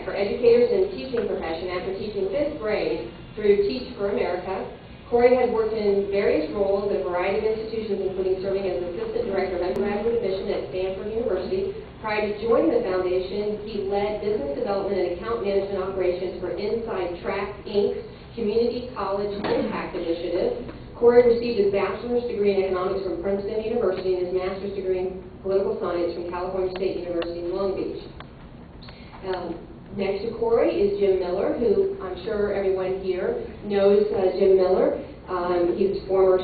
for educators in the teaching profession after teaching 5th grade through Teach for America. Corey has worked in various roles at a variety of institutions, including serving as Assistant Director of Undergraduate Admission at Stanford University. Prior to joining the foundation, he led business development and account management operations for Inside Track, Inc.'s Community College Impact Initiative. Corey received his bachelor's degree in economics from Princeton University and his master's degree in political science from California State University in Long Beach. Next to Corey is Jim Miller, who I'm sure everyone here knows Jim Miller. He's a former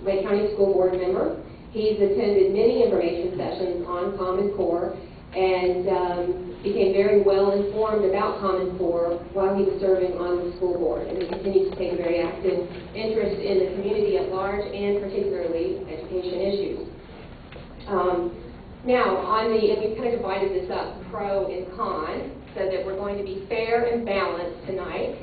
Lake County School Board member. He's attended many information sessions on Common Core and became very well informed about Common Core while he was serving on the school board. And he continues to take a very active interest in the community at large and particularly education issues. Now, and we've kind of divided this up, pro and con, so that we're going to be fair and balanced tonight.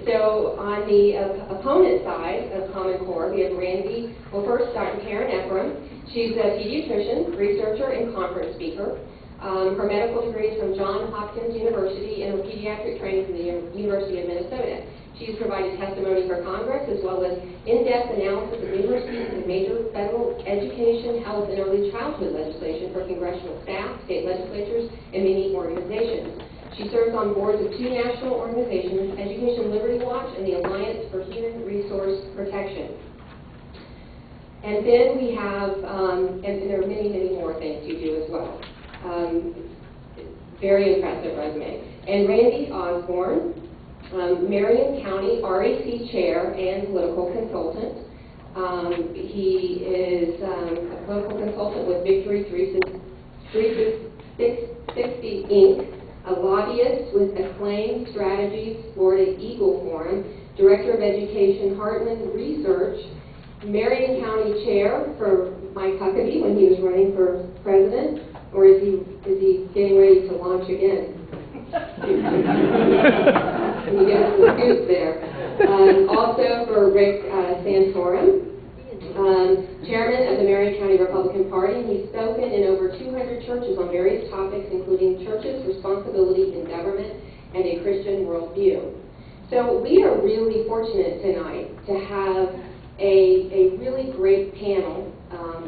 So on the opponent side of Common Core, we have Randy, well first Dr. Karen Ephraim. She's a pediatrician, researcher, and conference speaker. Her medical degree is from Johns Hopkins University and her pediatric training from the University of Minnesota. She's provided testimony for Congress as well as in-depth analysis of numerous pieces of major federal education, health, and early childhood legislation for congressional staff, state legislatures, and many organizations. She serves on boards of 2 national organizations, Education Liberty Watch and the Alliance for Human Resource Protection. And then we have, and there are many, many more things you do as well. Very impressive resume. And Randy Osborne, Marion County REC Chair and political consultant. He is a political consultant with Victory 360 Inc., a lobbyist with Acclaim Strategies, Florida Eagle Forum, Director of Education, Heartland Research, Marion County Chair for Mike Huckabee when he was running for president, or is he getting ready to launch again? Can you give us the scoop there? Also for Rick Santorum, Chairman of the Marion County Republican Party. He's spoken in over 200 churches on various topics, including churches' responsibility in government and a Christian worldview. So we are really fortunate tonight to have a really great panel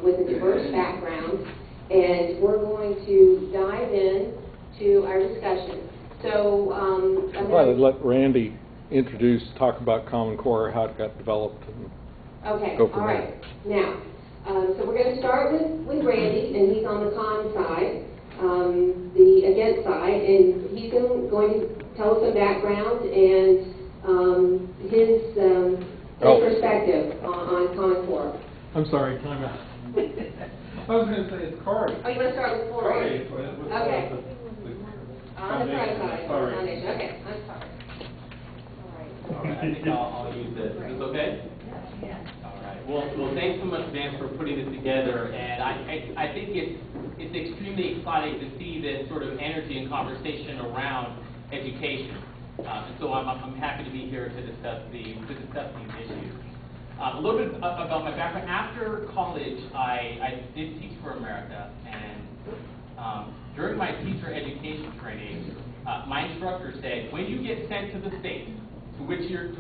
with a diverse background, and we're going to dive in to our discussion. So I'm going to let Randy talk about Common Core, how it got developed. Okay, go from all right. Now, so we're going to start with Randy, and he's on the con side, the against side, and he's going to tell us some background and his perspective on Common Core. I'm sorry, time out. I was going to say it's Corey. Oh, you want to start with Corey? Okay. On the pro side. Sorry. Okay, I'm sorry. All right, I think I'll use this. Is this okay? Yeah. All right. Well, thanks so much, Dan, for putting this together. And I think it's extremely exciting to see this sort of energy and conversation around education. And so I'm happy to be here to discuss these issues. A little bit about my background. After college, I did Teach for America, and during my teacher education training, my instructor said, when you get sent to the state to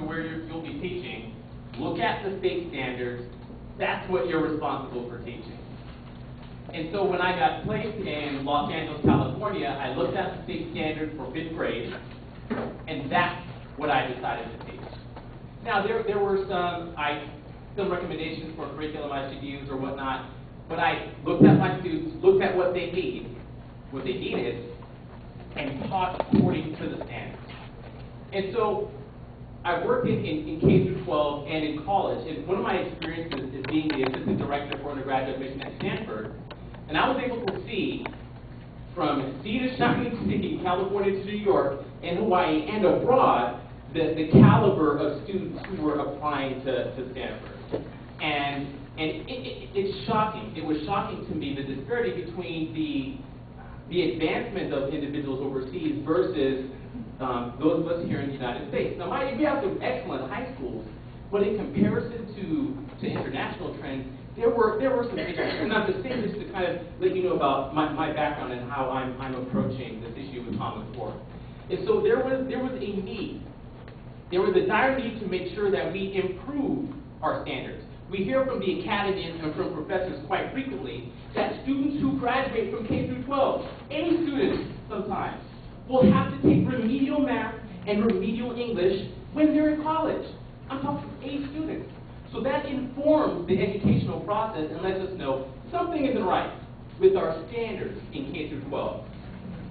where you'll be teaching, look at the state standards. That's what you're responsible for teaching. And so when I got placed in Los Angeles, California, I looked at the state standard for 5th grade, and that's what I decided to teach. Now, there were some recommendations for curriculum I should use or whatnot, but I looked at my students, looked at what they needed, and taught according to the standards. And so I worked in K through 12 and in college, and one of my experiences is being the assistant director for undergraduate admission at Stanford, and I was able to see from sea to shining sea, California to New York, and Hawaii, and abroad, the caliber of students who were applying to Stanford. And it's shocking. It was shocking to me, the disparity between the advancement of individuals overseas versus those of us here in the United States. Now, we have some excellent high schools, but in comparison to international trends, there were some issues. And I'm just saying this to kind of let you know about my background and how I'm approaching this issue with Common Core. And so there was a need. There was a dire need to make sure that we improve our standards. We hear from the academy and from professors quite frequently that students who graduate from K through 12, any students sometimes, will have to take remedial math and remedial English when they're in college. I'm talking A students. So that informs the educational process and lets us know something isn't right with our standards in K through 12.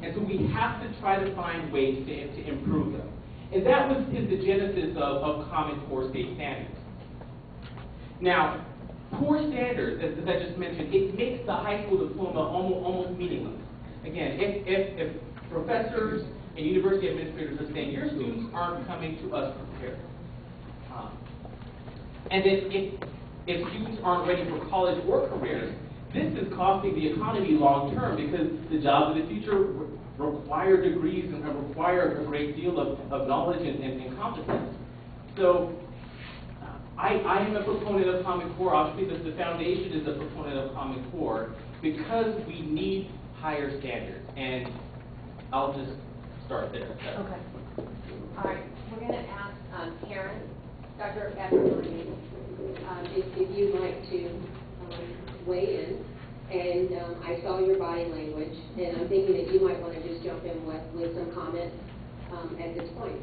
And so we have to try to find ways to improve them. And that is the genesis of Common Core state standards. Now, core standards, as I just mentioned, it makes the high school diploma almost meaningless. Again, if professors and university administrators are saying your students aren't coming to us prepared, and then if students aren't ready for college or careers, this is costing the economy long term because the jobs of the future require degrees and require a great deal of knowledge and competence. So I am a proponent of Common Core. Obviously, the foundation is a proponent of Common Core because we need higher standards. And I'll just start there. Okay. All right. We're going to ask Karen, Dr. Marie, if you'd like to weigh in. And I saw your body language, and I'm thinking that you might want to just jump in with some comments at this point.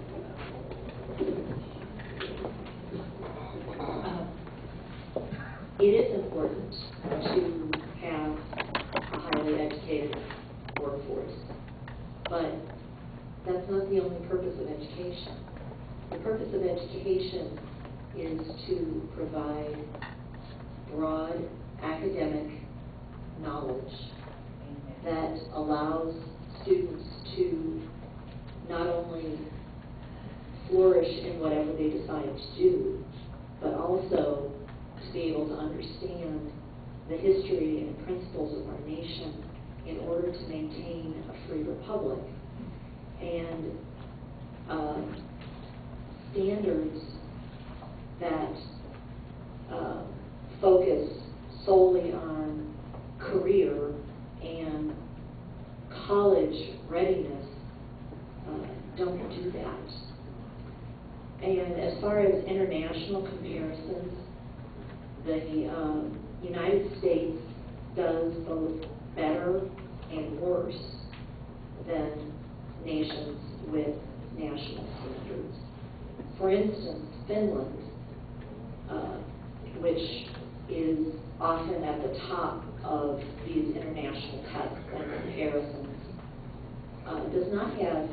It is important to have a highly educated workforce, but that's not the only purpose of education. The purpose of education is to provide broad academic knowledge that allows students to not only flourish in whatever they decide to do, but also to be able to understand the history and principles of our nation in order to maintain a free republic. And standards that focus solely on career and college readiness don't do that. And as far as international comparisons, the United States does both better and worse than nations with national standards. For instance, Finland, which is often at the top of these international tests and comparisons, does not have,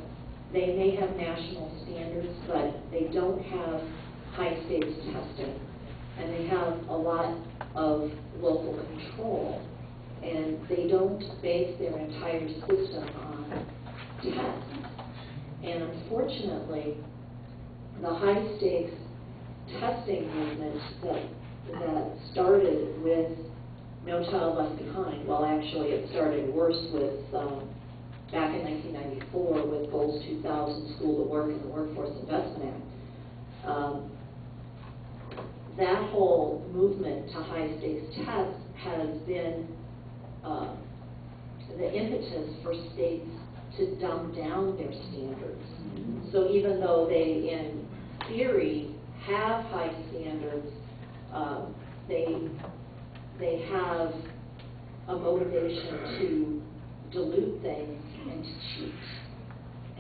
they may have national standards, but they don't have high stakes testing. And they have a lot of local control. And they don't base their entire system on tests. And unfortunately, the high stakes testing movement that started with No Child Left Behind, well actually it started worse with, back in 1994 with Goals 2000, School to Work and the Workforce Investment Act. That whole movement to high stakes tests has been the impetus for states to dumb down their standards. So even though they, in theory, have high standards, they have a motivation to dilute things and to cheat.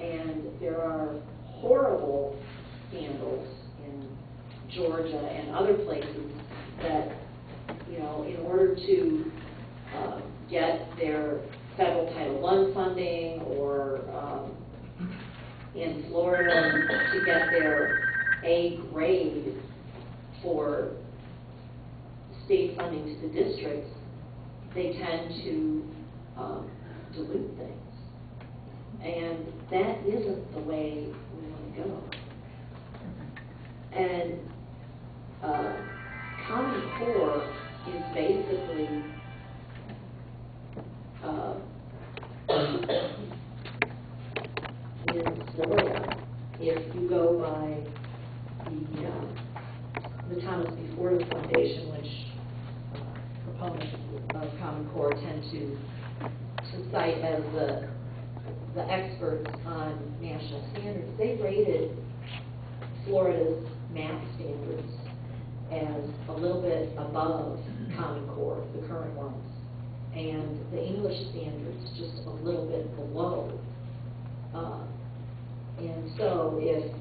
And there are horrible scandals in Georgia and other places that, you know, in order to get their federal Title I funding, or in Florida to get their A grade for state funding to the districts, they tend to dilute things. And that isn't the way we want to go. And Common Core is basically in Florida, if you go by the Thomas B. Ford Foundation, which proponents of Common Core tend to cite as the the experts on national standards, they rated Florida's math standards as a little bit above Common Core, the current ones, and the English standards just a little bit below. And so if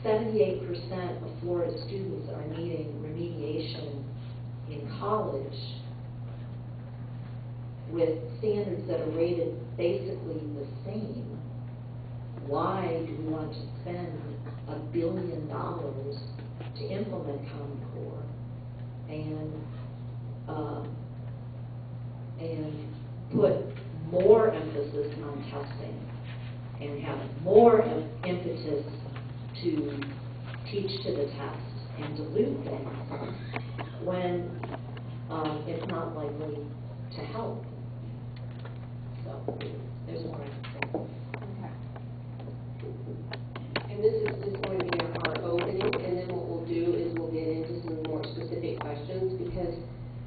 78% of Florida students are needing remediation in college with standards that are rated basically the same, why do we want to spend $1 billion to implement Common Core and put more emphasis on testing and have more impetus to teach to the test and dilute things when it's not likely to help? So there's more I can say. Okay. And this is just going to be our opening, and then what we'll do is we'll get into some more specific questions, because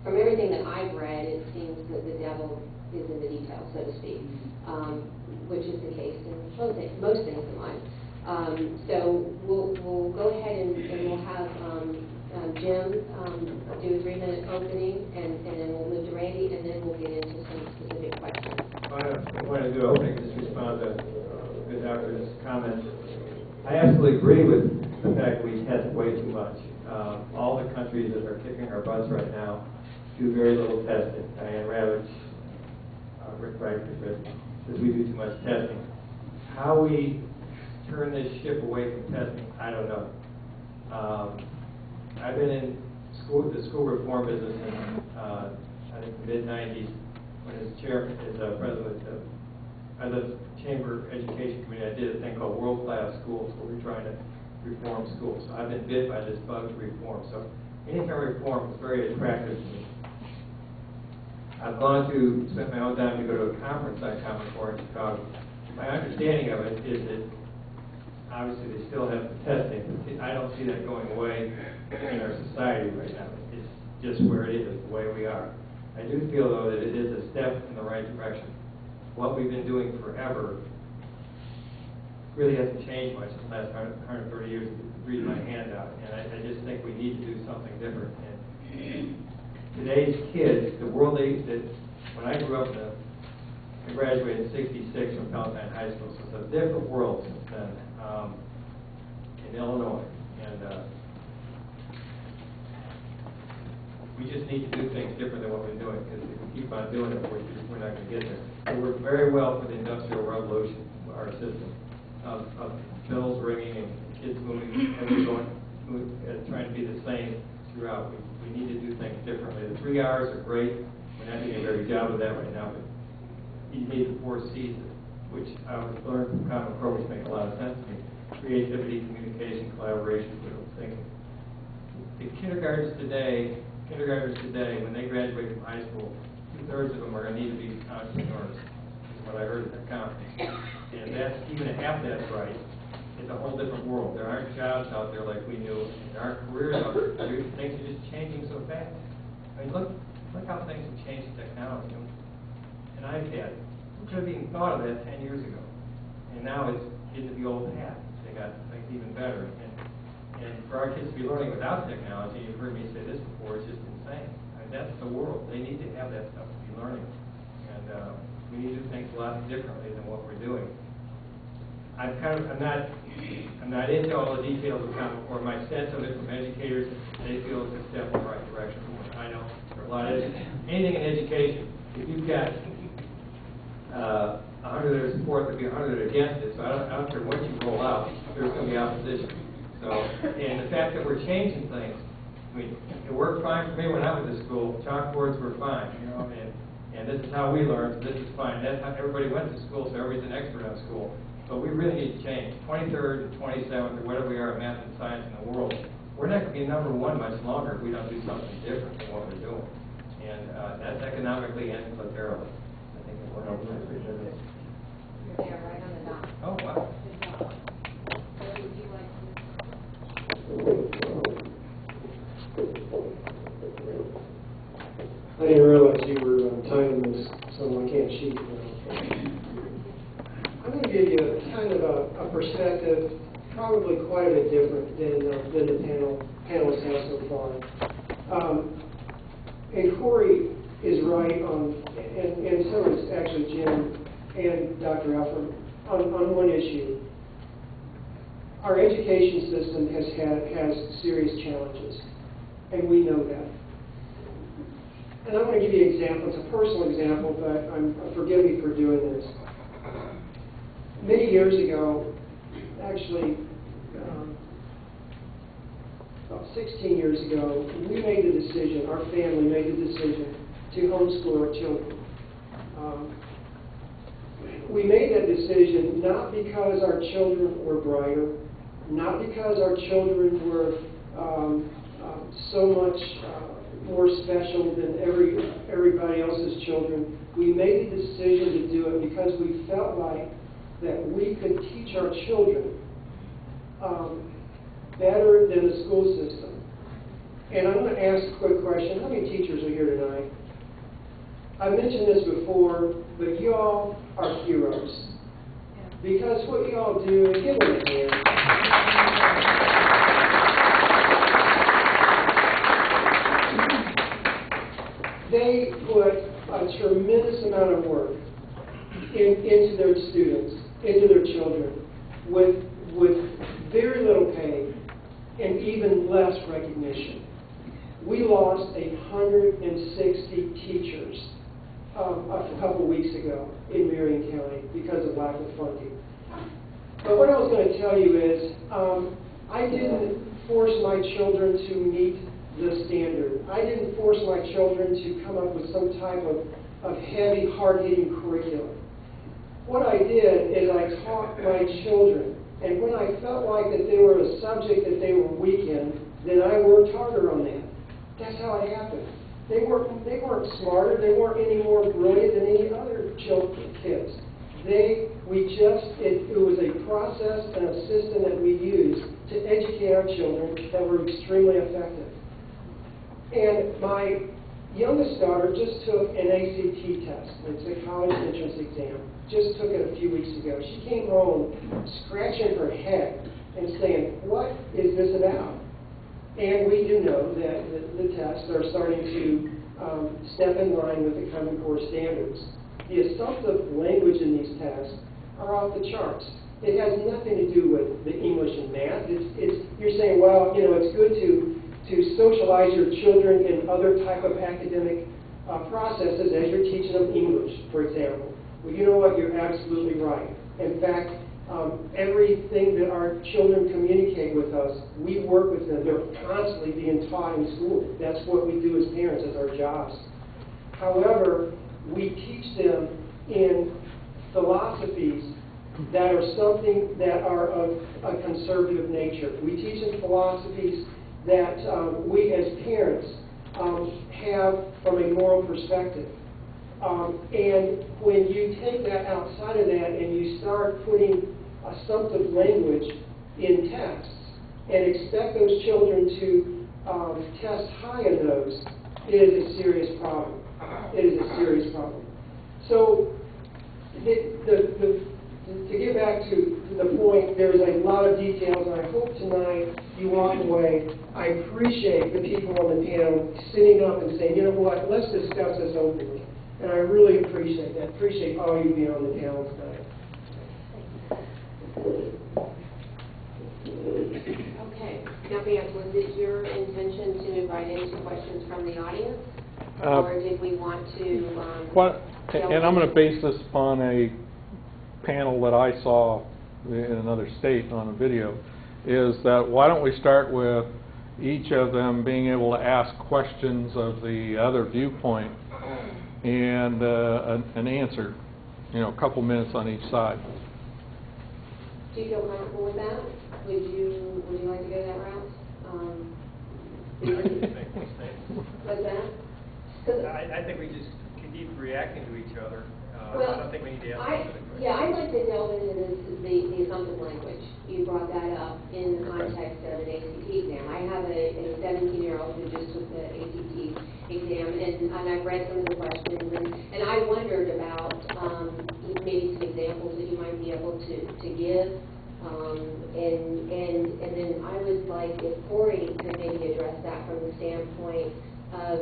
from everything that I've read, it seems that the devil is in the details, so to speak, which is the case in most things in life. So we'll go ahead and we'll have Jim do a 3-minute opening, and then we'll move to Randy, and then we'll get into some specific questions. I want to do opening, just respond to the doctor's comments. I absolutely agree with the fact that we test way too much. All the countries that are kicking our butts right now do very little testing. Diane Ravitch, Rick Reichert says we do too much testing. How we turn this ship away from testing, I don't know. I've been in the school reform business in I think the mid-90s. When as president of the Chamber Education Committee, I did a thing called World Class Schools, where we're trying to reform schools. So I've been bit by this bug to reform. So any kind of reform is very attractive to me. I've spent my own time to go to a conference on Common Core in Chicago. My understanding of it is that obviously they still have the testing, but I don't see that going away in our society right now. It's just where it is, the way we are. I do feel, though, that it is a step in the right direction. What we've been doing forever really hasn't changed much in the last 130 years. Read my handout, and I just think we need to do something different. And today's kids, the world that when I grew up, I graduated in '66 from Palatine High School, so it's a different world since then in Illinois. And we just need to do things different than what we've been doing, because if we keep on doing it, we're not going to get there. So we're very well for the Industrial Revolution, our system of bells ringing and kids moving, everyone trying to be the same throughout. We need to do things differently. The 3 R's are great. We're not doing a very good job of that right now, but you need the 4 C's, which I was learned from Common Core, which make a lot of sense to me. Creativity, communication, collaboration, critical thinking. The kindergartners today, when they graduate from high school, 2/3 of them are going to need to be entrepreneurs, is what I heard at that conference. And that's, even if half that's right, it's a whole different world. There aren't jobs out there like we knew. There aren't careers out there. Things are just changing so fast. I mean, look how things have changed in technology. An iPad, who could have even thought of that 10 years ago? And now it's into the old hat. They got things even better. And for our kids to be learning without technology, you've heard me say this before, it's just insane. I mean, that's the world. They need to have that stuff to be learning. And we need to do things a lot differently than what we're doing. I'm not into all the details of Common Core. My sense of it from educators, they feel it's a step in the right direction. From what I know, there are a lot of anything in education. If you've got 100 that are support, there'll be 100 that are against it. So I don't care what you roll out, there's going to be opposition. So, and the fact that we're changing things, I mean, it worked fine for me when I was at school. Chalkboards were fine, and this is how we learned. This is fine. That's how everybody went to school, so everybody's an expert on school. But we really need to change. 23rd and 27th, or whatever we are in math and science in the world, we're not going to be number one much longer if we don't do something different than what we're doing. And that's economically and militarily. I think that's what I'm going to say. You're there, right on the dot. Oh, wow. Would you like to? I didn't realize you were timing this, so I can't cheat. kind of a perspective probably quite a bit different than the panelists have so far. And Corey is right on, and so is actually Jim and Dr. Alfred, on one issue. Our education system has serious challenges, and we know that. And I'm going to give you an example. It's a personal example, but forgive me for doing this. Many years ago, actually, about 16 years ago, we made the decision, our family made the decision to homeschool our children. We made that decision not because our children were brighter, not because our children were so much more special than everybody else's children. We made the decision to do it because we felt like that we could teach our children better than the school system. And I'm going to ask a quick question. How many teachers are here tonight? I mentioned this before, but you all are heroes. Because what you all do, and give them a hand. They put a tremendous amount of work into their students, into their children, with very little pay and even less recognition. We lost 160 teachers a couple weeks ago in Marion County because of lack of funding. But what I was going to tell you is, I didn't force my children to meet the standard. I didn't force my children to come up with some type of heavy, hard-hitting curriculum. What I did is I taught my children, and when I felt like that they were a subject that they were weak in, then I worked harder on that. That's how it happened. They weren't smarter. They weren't any more brilliant than any other kids. It was a process and a system that we used to educate our children that were extremely effective. And my youngest daughter just took an ACT test. It's a college entrance exam. Just took it a few weeks ago. She came home scratching her head and saying, "What is this about?" And we do know that the tests are starting to step in line with the Common Core standards. The assumptive language in these tests are off the charts. It has nothing to do with the English and math. You're saying, well, it's good to socialize your children in other type of academic processes as you're teaching them English, for example. Well, you know what? You're absolutely right. In fact, everything that our children communicate with us, we work with them. They're constantly being taught in school. That's what we do as parents, as our jobs. However, we teach them in philosophies that are something that are of a conservative nature. We teach them philosophies that we as parents have from a moral perspective. And when you take that outside of that and you start putting assumptive language in tests and expect those children to test high in those, it is a serious problem. It is a serious problem. So to get back to the point, there's a lot of details, and I hope tonight you walk away. I appreciate the people on the panel sitting up and saying, you know what, let's discuss this openly. And I really appreciate that. Appreciate all you being on the panel tonight. Okay. Now, Vance, was it your intention to invite any questions from the audience? Or did we want to... and I'm going to base this upon a panel that I saw in another state on a video, is that why don't we start with each of them being able to ask questions of the other viewpoint and an answer, a couple minutes on each side. Do you feel comfortable with that? Would you like to go that route? What's that? I think we just keep reacting to each other. Well, I don't think we need to ask them. Yeah, I'd like to delve into the assumptive language. You brought that up in the context of an ACT exam. I have a 17-year-old who just took the ACT exam, and I've read some of the questions, and I wondered about maybe some examples that you might be able to give. And then I would like if Corey could maybe address that from the standpoint of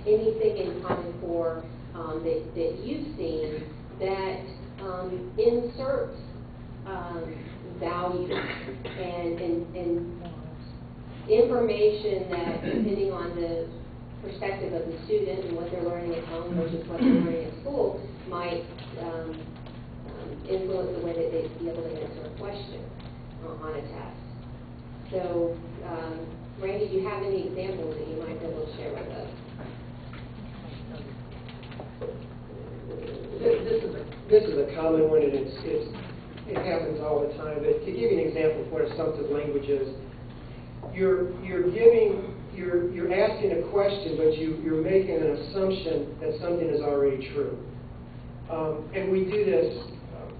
anything in Common Core that you've seen that inserts value and information that, depending on the perspective of the student and what they're learning at home versus what they're learning at school, might influence the way that they'd be able to answer a question on a test. So, Randy, do you have any examples that you might be able to share with us? This is a common one, and it happens all the time. But to give you an example of what assumptive language is, you're asking a question, but you're making an assumption that something is already true. And we do this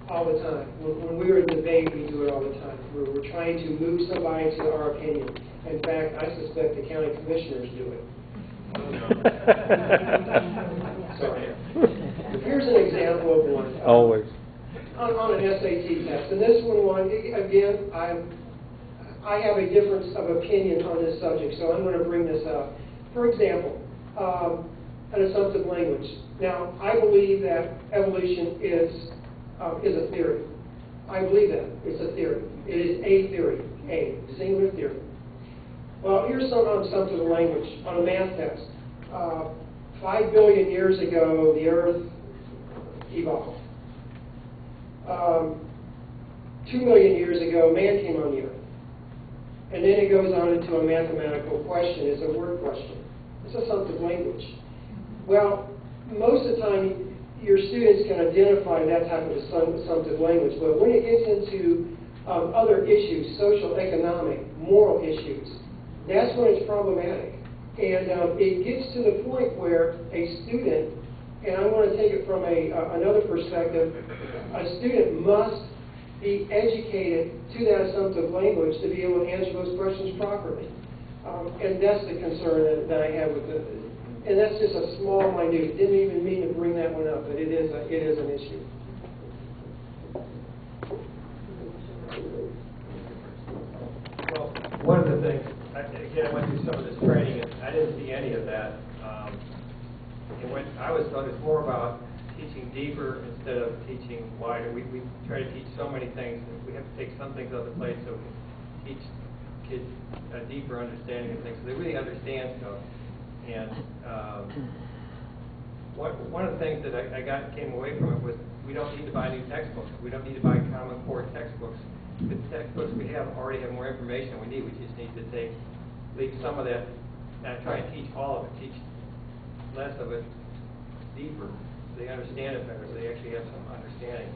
all the time. When we're in debate, we do it all the time. We're trying to move somebody to our opinion. In fact, I suspect the county commissioners do it. Sorry. Here's an example of one. Always. On an SAT test. And this one, again, I have a difference of opinion on this subject, so I'm going to bring this up. For example, an assumptive language. Now, I believe that evolution is a theory. I believe that. It's a theory. It is a theory. A singular theory. Well, here's some assumptive language on a math test. 5 billion years ago, the Earth evolved. 2 million years ago, man came on the Earth. And then it goes on into a mathematical question. It's a word question. It's assumptive language. Well, most of the time, your students can identify that type of assumptive language. But when it gets into other issues, social, economic, moral issues, that's when it's problematic. And it gets to the point where a student, and I want to take it from another perspective, a student must be educated to that assumptive language to be able to answer those questions properly. And that's the concern that I have with it. And that's just a small, minute. Didn't even mean to bring that one up, but it is an issue. Well, one of the things, again, I went through some of this training, and I didn't see any of that. I was thought it's more about teaching deeper instead of teaching wider. We try to teach so many things that we have to take some things out of the plate so we can teach kids a deeper understanding of things so they really understand stuff. And one of the things that I came away from it was we don't need to buy new textbooks. We don't need to buy Common Core textbooks. The textbooks we already have more information we need. We just need to leave some of that, not try and teach all of it, teach less of it deeper. So they understand it better. So they actually have some understanding.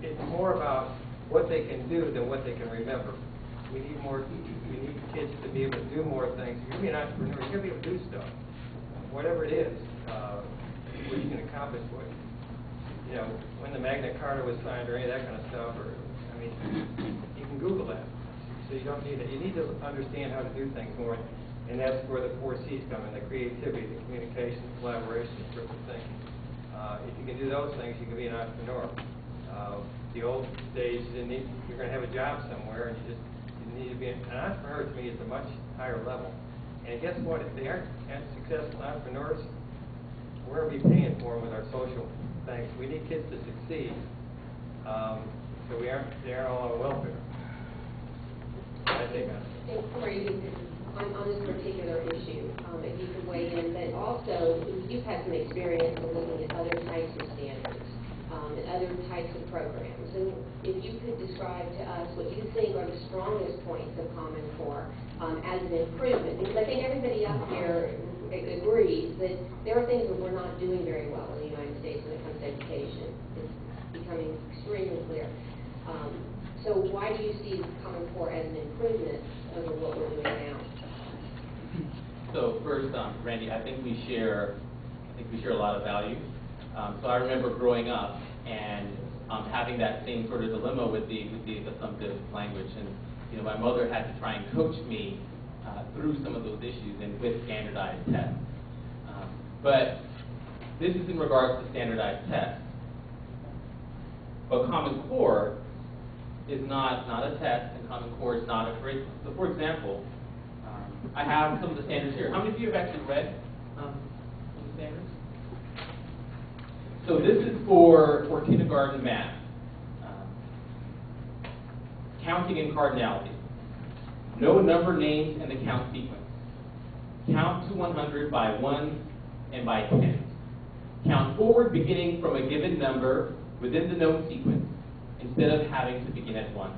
It's more about what they can do than what they can remember. We need kids to be able to do more things. You're going to be an entrepreneur. You're going to be able to do stuff, whatever it is, where you can accomplish what, when the Magna Carta was signed or any of that kind of stuff. Or, I mean, you can Google that. So you don't need it. You need to understand how to do things more, and that's where the 4 C's come in: the creativity, the communication, collaboration, critical thinking. If you can do those things, you can be an entrepreneur. The old days, you're going to have a job somewhere, and you need to be an entrepreneur. To me, is a much higher level. And guess what? If they aren't successful entrepreneurs, we're going to be paying for them with our social things. We need kids to succeed, so they aren't all on welfare. I think Corey, on this particular issue, if you could weigh in, but also you've had some experience in looking at other types of standards and other types of programs. And if you could describe to us what you think are the strongest points of Common Core as an improvement, because I think everybody up here agrees that there are things that we're not doing very well in the United States when it comes to education. It's becoming extremely clear. So why do you see Common Core as an improvement over what we're doing now? So first, Randy, I think we share a lot of values. So I remember growing up and having that same sort of dilemma with the assumptive language, and my mother had to try and coach me through some of those issues and with standardized tests. But this is in regards to standardized tests. But Common Core is not a test, and Common Core is not a curriculum. So for example, I have some of the standards here. How many of you have actually read some of the standards? So this is for kindergarten math. Counting and cardinality. Know number names and the count sequence. Count to 100 by 1 and by 10. Count forward beginning from a given number within the known sequence instead of having to begin at 1.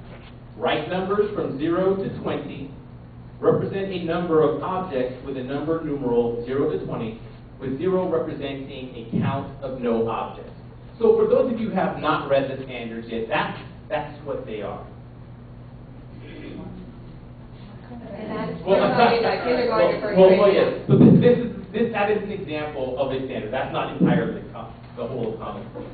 Write numbers from 0 to 20. Represent a number of objects with a number numeral 0 to 20, with 0 representing a count of no objects. So for those of you who have not read the standards yet, that's what they are. And that's probably by kindergarten to first well, grade. yes. So that is an example of a standard. That's not entirely the whole of Common Core.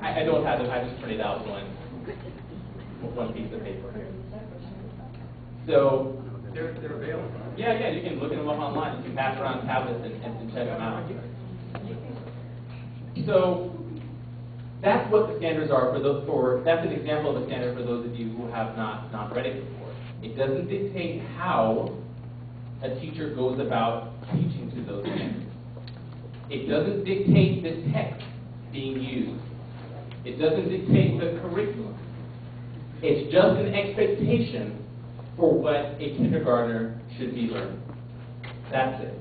I don't have it. I just printed out one piece of paper here. So They're available. yeah, you can look them up online. You can pass around tablets and check them out. So that's what the standards are that's an example of a standard for those of you who have not read it before. It doesn't dictate how a teacher goes about teaching to those standards. It doesn't dictate the text being used. It doesn't dictate the curriculum. It's just an expectation for what a kindergartner should be learning. That's it.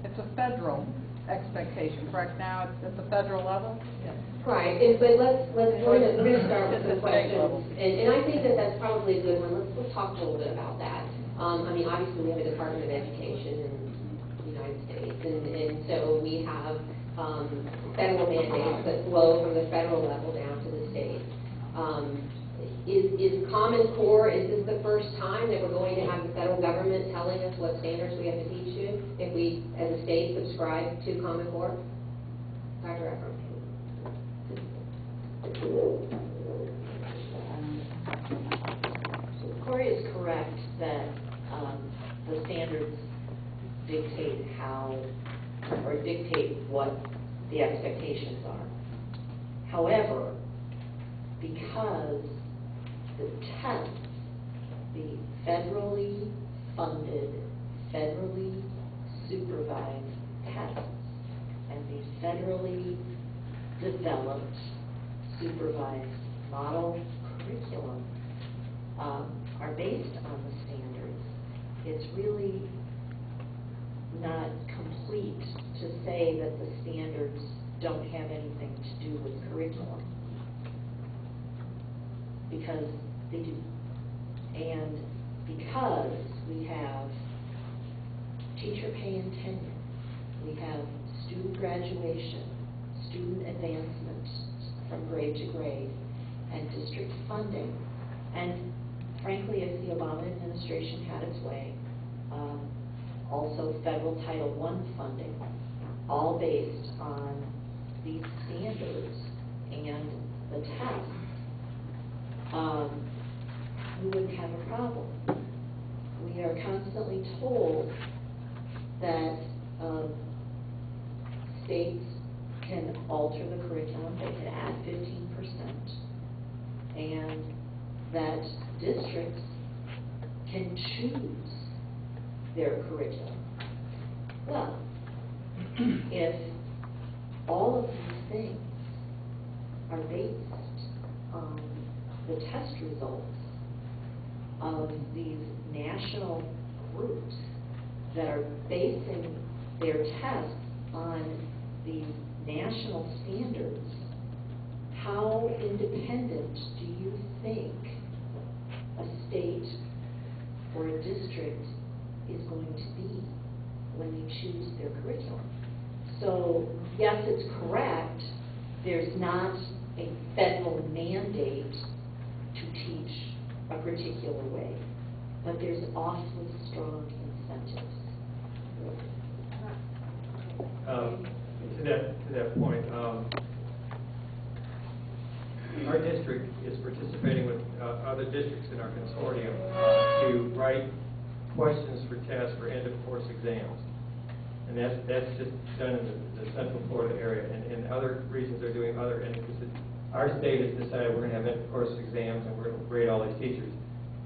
It's a federal expectation, correct? Now it's at the federal level? Yes. Right, but we're going to start with It's some a state level. questions. And I think that that's probably a good one. Let's talk a little bit about that. I mean, obviously, we have a Department of Education in the United States, and so we have federal mandates that flow from the federal level down to the state. Is Common Core, is this the first time that we're going to have the federal government telling us what standards we have to teach to if we, as a state, subscribe to Common Core? Dr. Efron. Corey is correct that the standards dictate how, or dictate what the expectations are. However, because the tests, the federally funded, federally supervised tests, and the federally developed, supervised model curriculum are based on the standards, it's really not complete to say that the standards don't have anything to do with curriculum, because they do. And because we have teacher pay and tenure, we have student graduation, student advancement from grade to grade, and district funding, and frankly, if the Obama administration had its way, also federal Title I funding, all based on these standards and the tests, we wouldn't have a problem. We are constantly told that states can alter the curriculum, they can add 15%, and that districts can choose their curriculum. Well, if all of these things are based on the test results of these national groups that are basing their tests on these national standards, how independent do you think a state or a district is going to be when they choose their curriculum? So, yes, it's correct, there's not a federal mandate to teach a particular way, but there's awfully strong incentives. To that point, our district is participating with other districts in our consortium to write questions for tests for end-of-course exams. And that's just done in the Central Florida area, and other regions are doing other, and our state has decided we're going to have course exams and we're going to grade all these teachers.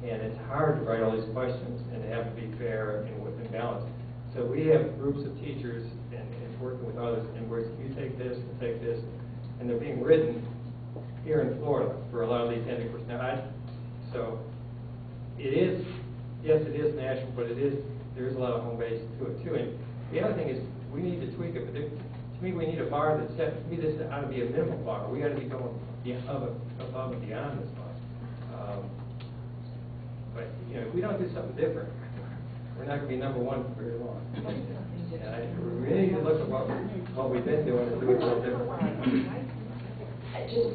And it's hard to write all these questions and to have to be fair and balanced. So we have groups of teachers and working with others, and where you take this and take this, and they're being written here in Florida for a lot of these ending courses. Now, so it is, yes, it is national, but there is a lot of home base to it too. And the other thing is we need to tweak it. But to me, we need a bar that's set. To me, this ought to be a minimum bar. We got to be going above and beyond this bar. But you know, if we don't do something different, we're not going to be number one for very long. And we really need to look at what we've been doing and do it a little different.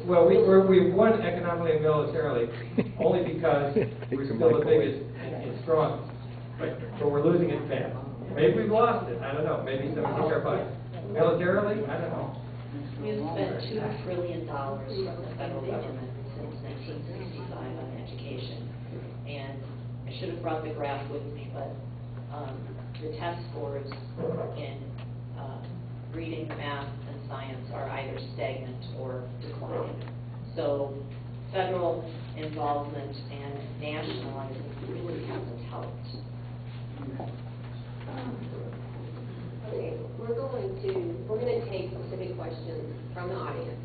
Well, we've won economically and militarily only because we're still the biggest and strongest. But we're losing it fast. Maybe we've lost it. I don't know. Maybe some kick our butt. Militarily, I don't know. We've spent $2 trillion from the federal government since 1965 on education. And I should have brought the graph with me, but the test scores in reading, math, and science are either stagnant or declining. So federal involvement and nationalizing really hasn't helped. Okay, we're going to take specific questions from the audience.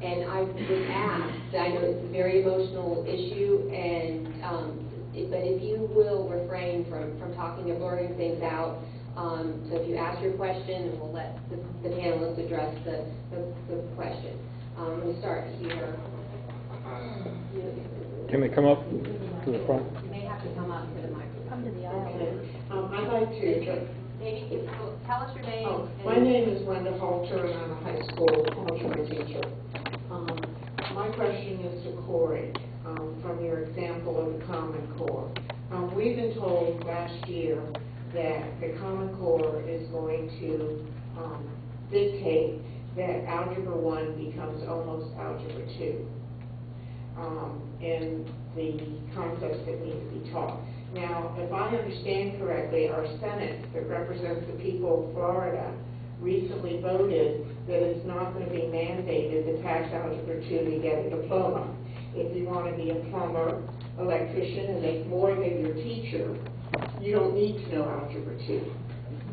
And I would ask, I know it's a very emotional issue, and but if you will refrain from talking or blurring things out, so if you ask your question, and we'll let the panelists address the question. I'm going to start here. Can they come up to the front? You may have to come up to the microphone. Come to the aisle. Okay. I'd like to. Maybe tell us your name. My name is Wenda Halter, and I'm a high school algebra teacher. My question is to Corey, from your example of the Common Core. We've been told last year that the Common Core is going to dictate that Algebra 1 becomes almost Algebra 2 in the concepts that need to be taught. Now, if I understand correctly, our Senate that represents the people of Florida recently voted that it's not going to be mandated to pass Algebra 2 to get a diploma. If you want to be a plumber, electrician, and make more than your teacher, you don't need to know Algebra 2.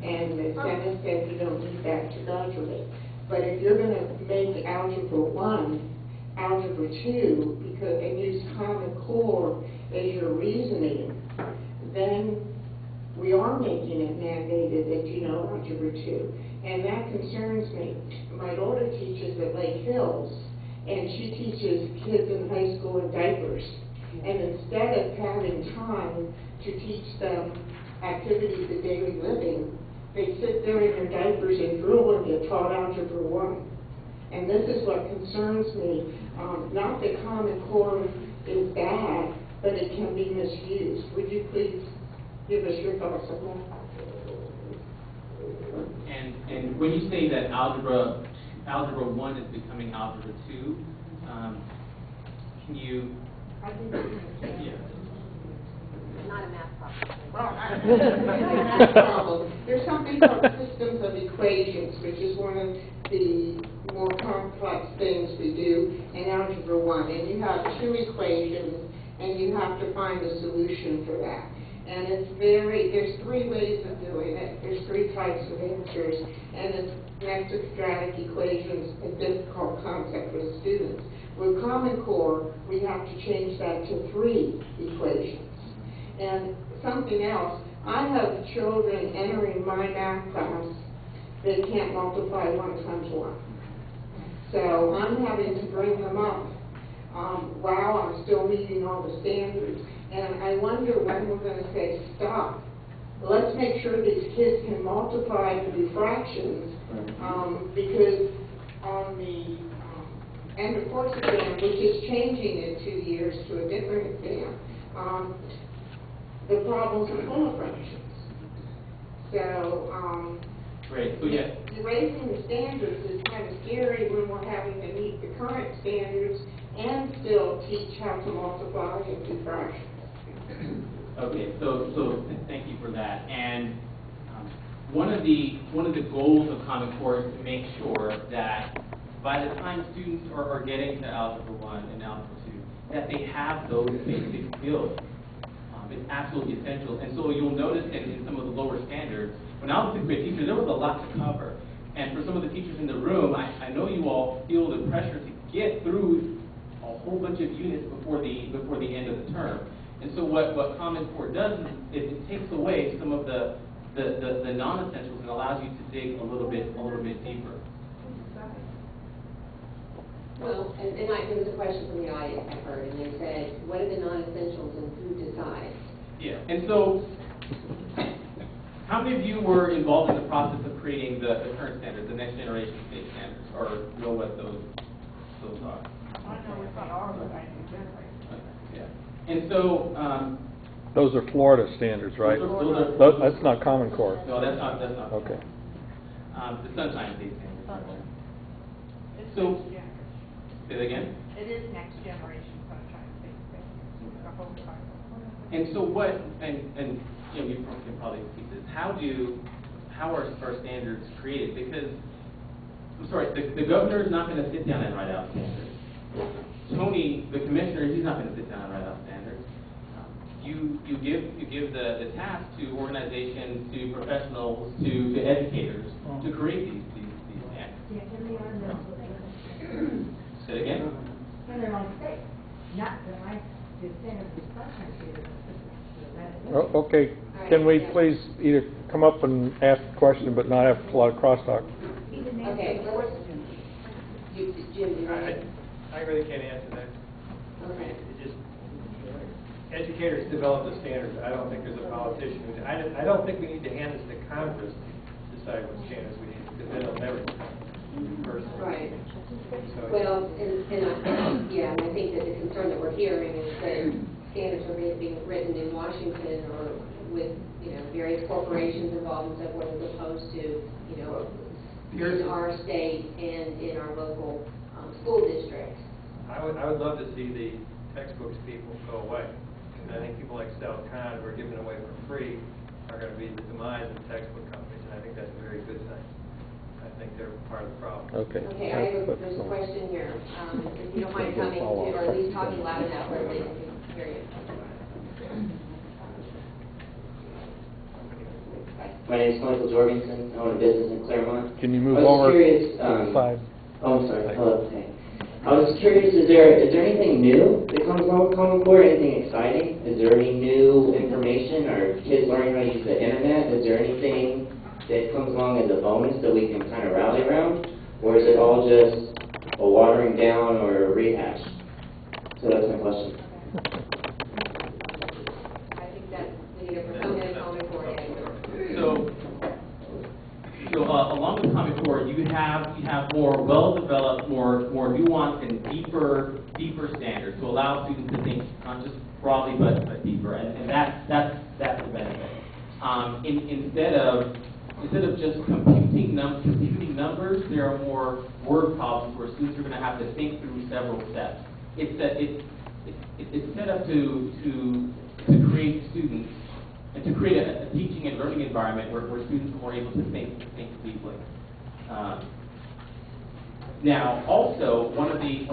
And the Senate said you don't need that to graduate. But if you're going to make Algebra 1 Algebra 2 and use Common Core as your reasoning, then we are making it mandated that you know Algebra 2. And that concerns me. My daughter teaches at Lake Hills, and she teaches kids in high school in diapers. And instead of having time to teach them activities of daily living, they sit there in their diapers and drool and get taught Algebra 1. And this is what concerns me. Not that Common Core is bad, but it can be misused. Would you please give us your thoughts on that? And when you say that Algebra 1 is becoming Algebra 2, can you? I think Yeah. not a math problem. That's the problem. There's something called systems of equations, which is one of the more complex things we do in Algebra 1. And you have two equations, and you have to find a solution for that. And there's three ways of doing it. There's three types of answers, and it's next to quadratic equations, a difficult concept for the students. With Common Core, we have to change that to 3 equations. And something else, I have children entering my math class that can't multiply 1 times 1. So I'm having to bring them up while I'm still meeting all the standards. And I wonder when we're going to say, stop. Let's make sure these kids can multiply and do fractions, because on the end of course exam, which is changing in 2 years to a different exam, the problems are full of fractions. So, Great. So yeah. Raising the standards is kind of scary when we're having to meet the current standards and still teach how to multiply and do fractions. Okay, so thank you for that. And one of the goals of Common Core is to make sure that by the time students are getting to Algebra 1 and Algebra 2, that they have those basic skills. It's absolutely essential. And so you'll notice in some of the lower standards, when I was a 6th grade teacher, there was a lot to cover. And for some of the teachers in the room, I know you all feel the pressure to get through a whole bunch of units before the end of the term. And so what Common Core does is it takes away some of the non-essentials and allows you to dig a little bit deeper. Well, and there was a question from the audience I heard, and they said, what are the non-essentials and who decides? Yeah, and so how many of you were involved in the process of creating the current standards, the next generation state standards, or know what those are? I know it's not ours, but I do generally. Yeah. And so, Those are Florida standards, right? That's not Common Core. No, that's not. Okay. The Sunshine State standards. It's So, next generation. say that again? It is next generation sunshine state standards. The whole title. And so what, and you know, you can probably speak to this, how are standards created? Because, I'm sorry, the governor is not going to sit down and write out standards. Tony, the commissioner, he's not going to sit down and write out standards. You give the task to organizations, to professionals, to educators to create these standards. Say it again? In their own state, not that I defend the country. Okay, can we please either come up and ask a question but not have a lot of crosstalk? Okay, Jim, do you want to? I really can't answer that. Okay. It just, educators develop the standards. I don't think there's a politician who, I don't think we need to hand this to Congress to decide what standards we need, because then it'll never come personally. Right. So- Well, yeah, and I think that the concern that we're hearing is that standards are being written in Washington or with, various corporations involved and so forth, as opposed to, in our state and in our local school districts. I would love to see the textbooks people go away. And I think people like Sal Khan, who are giving away for free, are going to be the demise of textbook companies, and I think that's a very good thing. I think they're part of the problem. Okay. Okay, there's a question here. If you don't mind coming to, or at least talking loud enough where they can hear you. My name is Michael Jorgensen. I own a business in Claremont. Can you move I was over curious, to 5? Oh, I'm sorry. Hello. Hey. I was curious, is there anything new that comes along with Common Core? Anything exciting? Is there any new information? Are kids learning how to use the internet? Is there anything that comes along as a bonus that we can kind of rally around? Or is it all just a watering down or a rehash? So that's my question. I think that we need a proponent Common Core answer. So along with Common Core, you have more well-developed, more nuanced and deeper standards to allow students to think not just broadly but deeper, and that's the benefit. Instead of just computing numbers, there are more word problems where students are going to have to think through several steps. It's set up to create students and to create a teaching and learning environment where students are more able to think deeply. Now, also one of the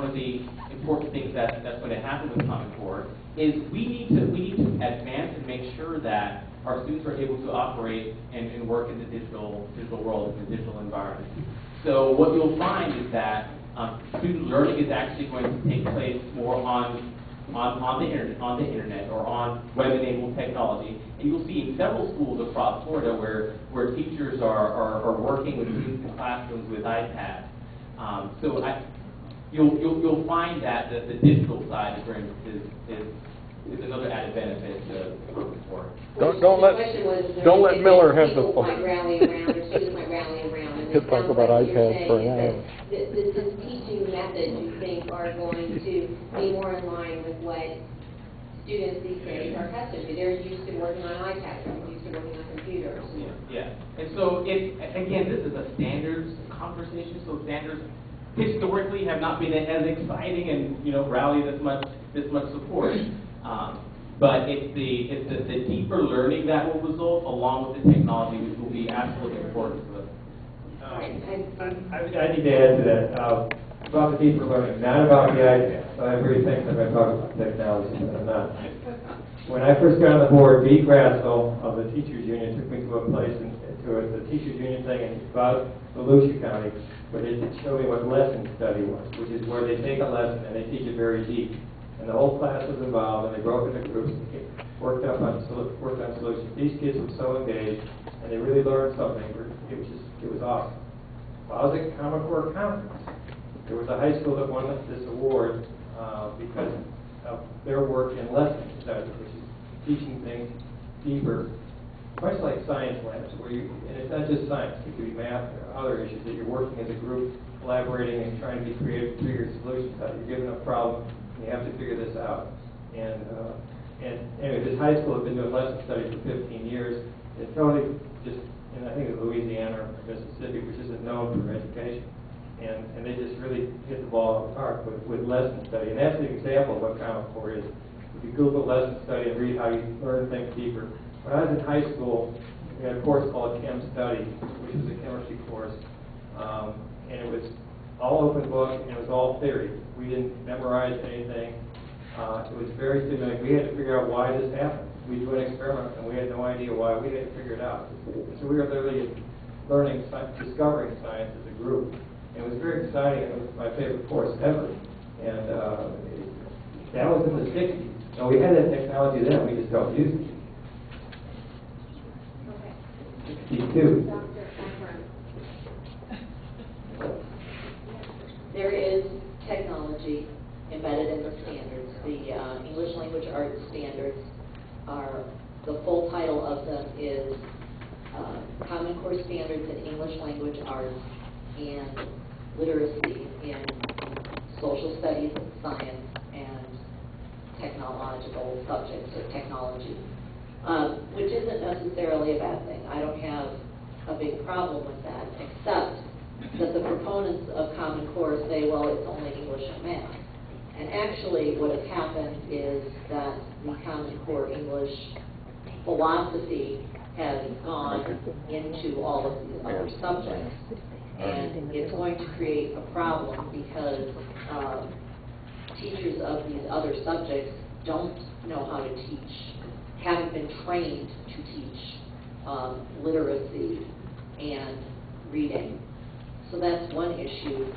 important things that's going to happen with Common Core is we need to advance and make sure that our students are able to operate and work in the digital world, in the digital environment. So what you'll find is that student learning is actually going to take place more on the internet or on web-enabled technology, and you'll see in several schools across Florida where teachers are working with students in classrooms with iPads. You'll find that the digital side is another added benefit to Common Core. Don't let Miller have the People might rally around, or students might rally around, and it He'll talk sounds about like what you're iPads for an saying hour. is that this teaching methods you think are going to be more in line with what students these days are accustomed to. They're used to working on iPads, they're used to working on computers. Yeah. And so again, this is a standards conversation, so standards historically have not been as exciting and rally this much support. But it's the deeper learning that will result along with the technology, which will be absolutely important to us. I need to add to that, about the deeper learning, not about the iPad. So everybody thinks I'm going to talk about technology, but I'm not. When I first got on the board, Pete Grassel of the Teachers Union took me to a place, to the Teachers Union thing in about Volusia County, where they showed me what lesson study was, which is where they take a lesson and they teach it very deep. And the whole class was involved, and they broke into groups, and worked on solutions. These kids were so engaged, and they really learned something. It was awesome. While I was at Common Core Conference, there was a high school that won this award because of their work in lesson study, which is teaching things deeper, much like science labs, and it's not just science, it could be math or other issues, that you're working as a group, collaborating and trying to be creative, figure solutions out. You're given a problem, and you have to figure this out. And anyway, this high school has been doing lesson study for 15 years. It's totally just, and I think it's Louisiana or Mississippi, which isn't known for education. And they just really hit the ball out of the park with lesson study. And that's the example of what Common Core is. If you Google lesson study and read how you learn things deeper. When I was in high school, we had a course called Chem Study, which was a chemistry course. And it was all open book, and it was all theory. We didn't memorize anything. It was very stimulating. We had to figure out why this happened. We do an experiment, and we had no idea why. We had to figure it out. So we were literally learning, discovering science as a group. And it was very exciting. It was my favorite course ever. And that was in the 60s. So we had that technology then. We just don't use it. 62. There is technology embedded in the standards. The English language arts standards are, the full title of them is Common Core Standards in English Language Arts and Literacy in Social Studies, Science, and Technological Subjects or Technology, which isn't necessarily a bad thing. I don't have a big problem with that, except that the proponents of Common Core say, well, it's only English and math. And actually what has happened is that the Common Core English philosophy has gone into all of these other subjects. And it's going to create a problem because teachers of these other subjects don't know how to teach, haven't been trained to teach literacy and reading. So that's one issue.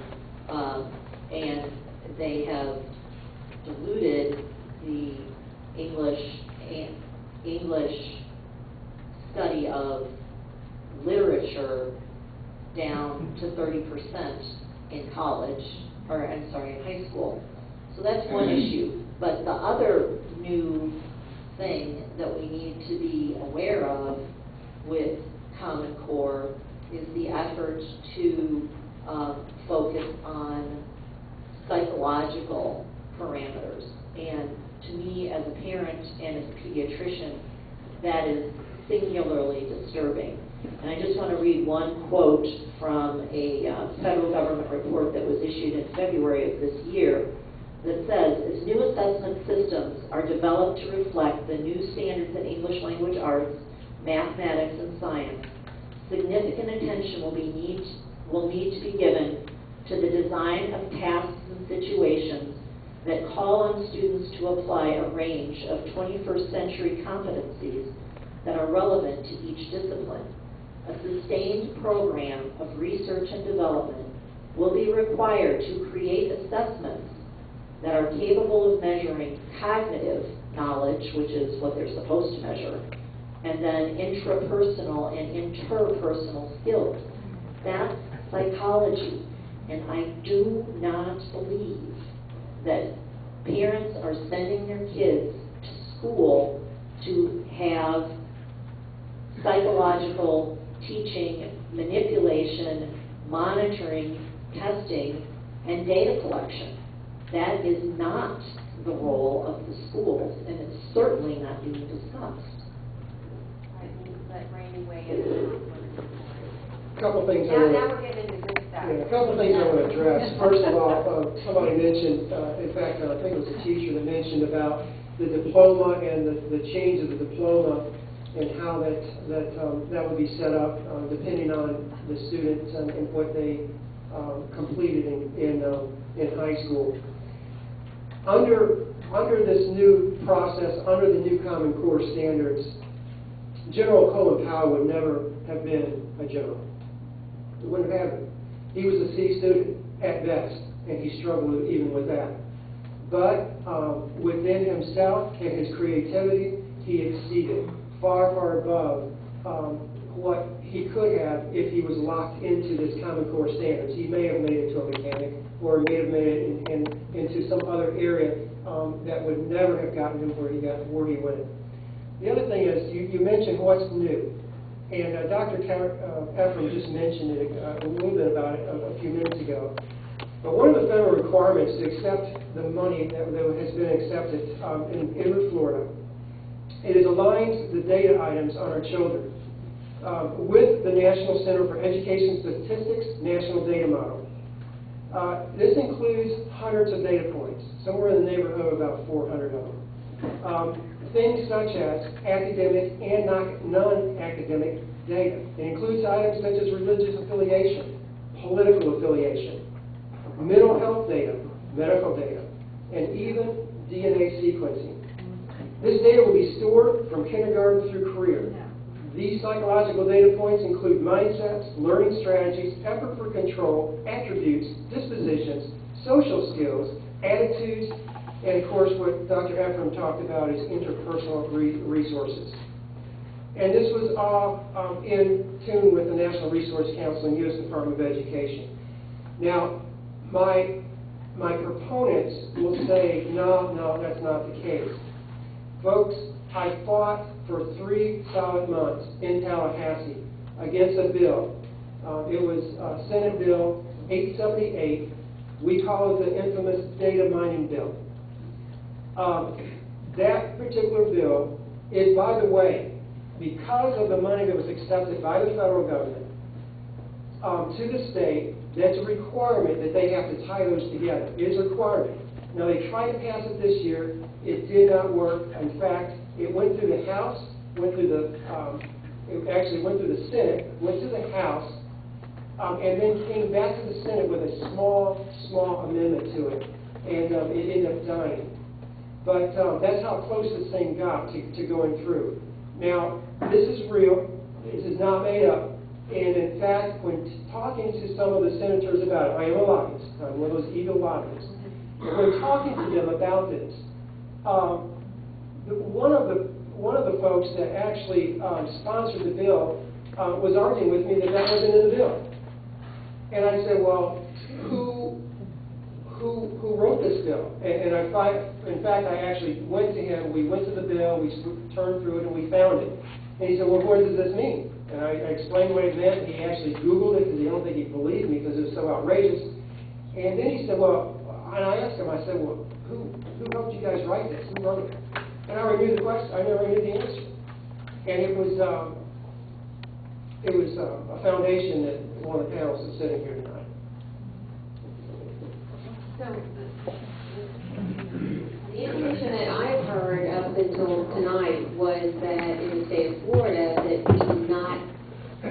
And they have diluted the English study of literature down to 30% in college, or I'm sorry, in high school. So that's one issue. But the other new thing that we need to be aware of with Common Core is the effort to focus on psychological parameters. And to me, as a parent and as a pediatrician, that is singularly disturbing. And I just want to read one quote from a federal government report that was issued in February of this year that says, as new assessment systems are developed to reflect the new standards in English language arts, mathematics, and science, significant attention will need to be given to the design of tasks and situations that call on students to apply a range of 21st century competencies that are relevant to each discipline. A sustained program of research and development will be required to create assessments that are capable of measuring cognitive knowledge, which is what they're supposed to measure, and then intrapersonal and interpersonal skills. That's psychology. And I do not believe that parents are sending their kids to school to have psychological teaching, manipulation, monitoring, testing, and data collection. That is not the role of the schools, and it's certainly not being discussed. I think let Randy weigh in. A couple things. Now we're getting into good stuff. Yeah, a couple of things I want to address. First of all, somebody mentioned, in fact, I think it was a teacher that mentioned about the diploma and the change of the diploma and how that would be set up depending on the students and what they completed in high school. Under this new process, under the new Common Core standards, General Colin Powell would never have been a general. He wouldn't have it. He was a C student at best, and he struggled even with that. But within himself and his creativity, he exceeded far, far above what he could have if he was locked into this Common Core standards. He may have made it to a mechanic, or may have made it into some other area that would never have gotten him where he went. The other thing is, you mentioned what's new. And Dr. Ephraim just mentioned it a little bit about it a few minutes ago. But one of the federal requirements to accept the money that has been accepted in Florida, it aligns the data items on our children with the National Center for Education Statistics National Data Model. This includes hundreds of data points, somewhere in the neighborhood of about 400 of them. Things such as academic and non-academic data. It includes items such as religious affiliation, political affiliation, mental health data, medical data, and even DNA sequencing. This data will be stored from kindergarten through career. These psychological data points include mindsets, learning strategies, effort for control, attributes, dispositions, social skills, attitudes, and of course what Dr. Ephraim talked about is interpersonal resources. And this was all in tune with the National Resource Council and U.S. Department of Education. Now, my proponents will say, no, that's not the case. Folks, I fought for 3 solid months in Tallahassee against a bill. It was Senate Bill 878. We call it the infamous data mining bill. That particular bill is, by the way, because of the money that was accepted by the federal government to the state, that's a requirement that they have to tie those together. It's a requirement. Now, they tried to pass it this year. It did not work. In fact, it went through the House, it actually went through the Senate, went to the House, and then came back to the Senate with a small amendment to it, and it ended up dying. But that's how close this thing got to going through. Now, this is real. This is not made up. And in fact, when talking to some of the senators about it, I am a lobbyist. I'm one of those evil lobbyists. When talking to them about this, one of the folks that actually sponsored the bill was arguing with me that wasn't in the bill. And I said, well, who wrote this bill? And in fact, I actually went to him. We went to the bill. We turned through it, and we found it. And he said, well, what does this mean? And I explained what it meant. He actually Googled it because he don't think he believed me because it was so outrageous. And then he said, well, and I asked him, I said, well, who helped you guys write this? Who wrote it? And I already knew the question. I never knew the answer. And it was a foundation that one of the panelists is sitting here tonight. So, the information that I've heard up until tonight was that in the state of Florida that we did not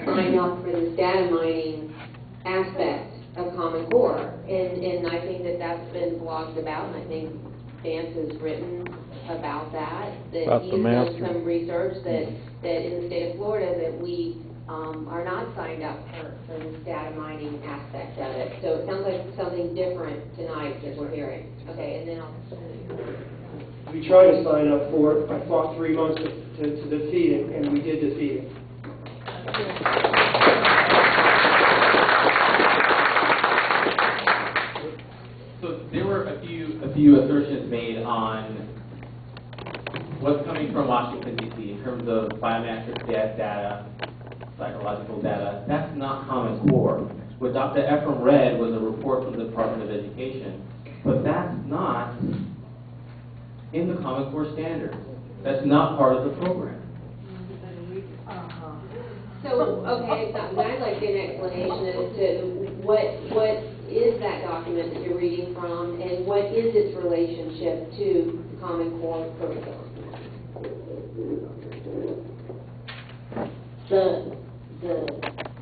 sign up for this data mining aspect of Common Core. And I think that that's been blogged about, and I think Vance has written about that he's done some research that in the state of Florida that we are not signed up for this data mining aspect of it. So it sounds like something different tonight that we're hearing. Okay, and then I'll... We tried to sign up for it. I fought 3 months to defeat it, and we did defeat it. So there were a few assertions made on what's coming from Washington, D.C. in terms of biometric data, psychological data. That's not Common Core. What Dr. Ephraim read was a report from the Department of Education, but that's not in the Common Core standards. That's not part of the program. So, okay, I'd like to get an explanation as to what is that document that you're reading from, and what is its relationship to the Common Core curriculum? The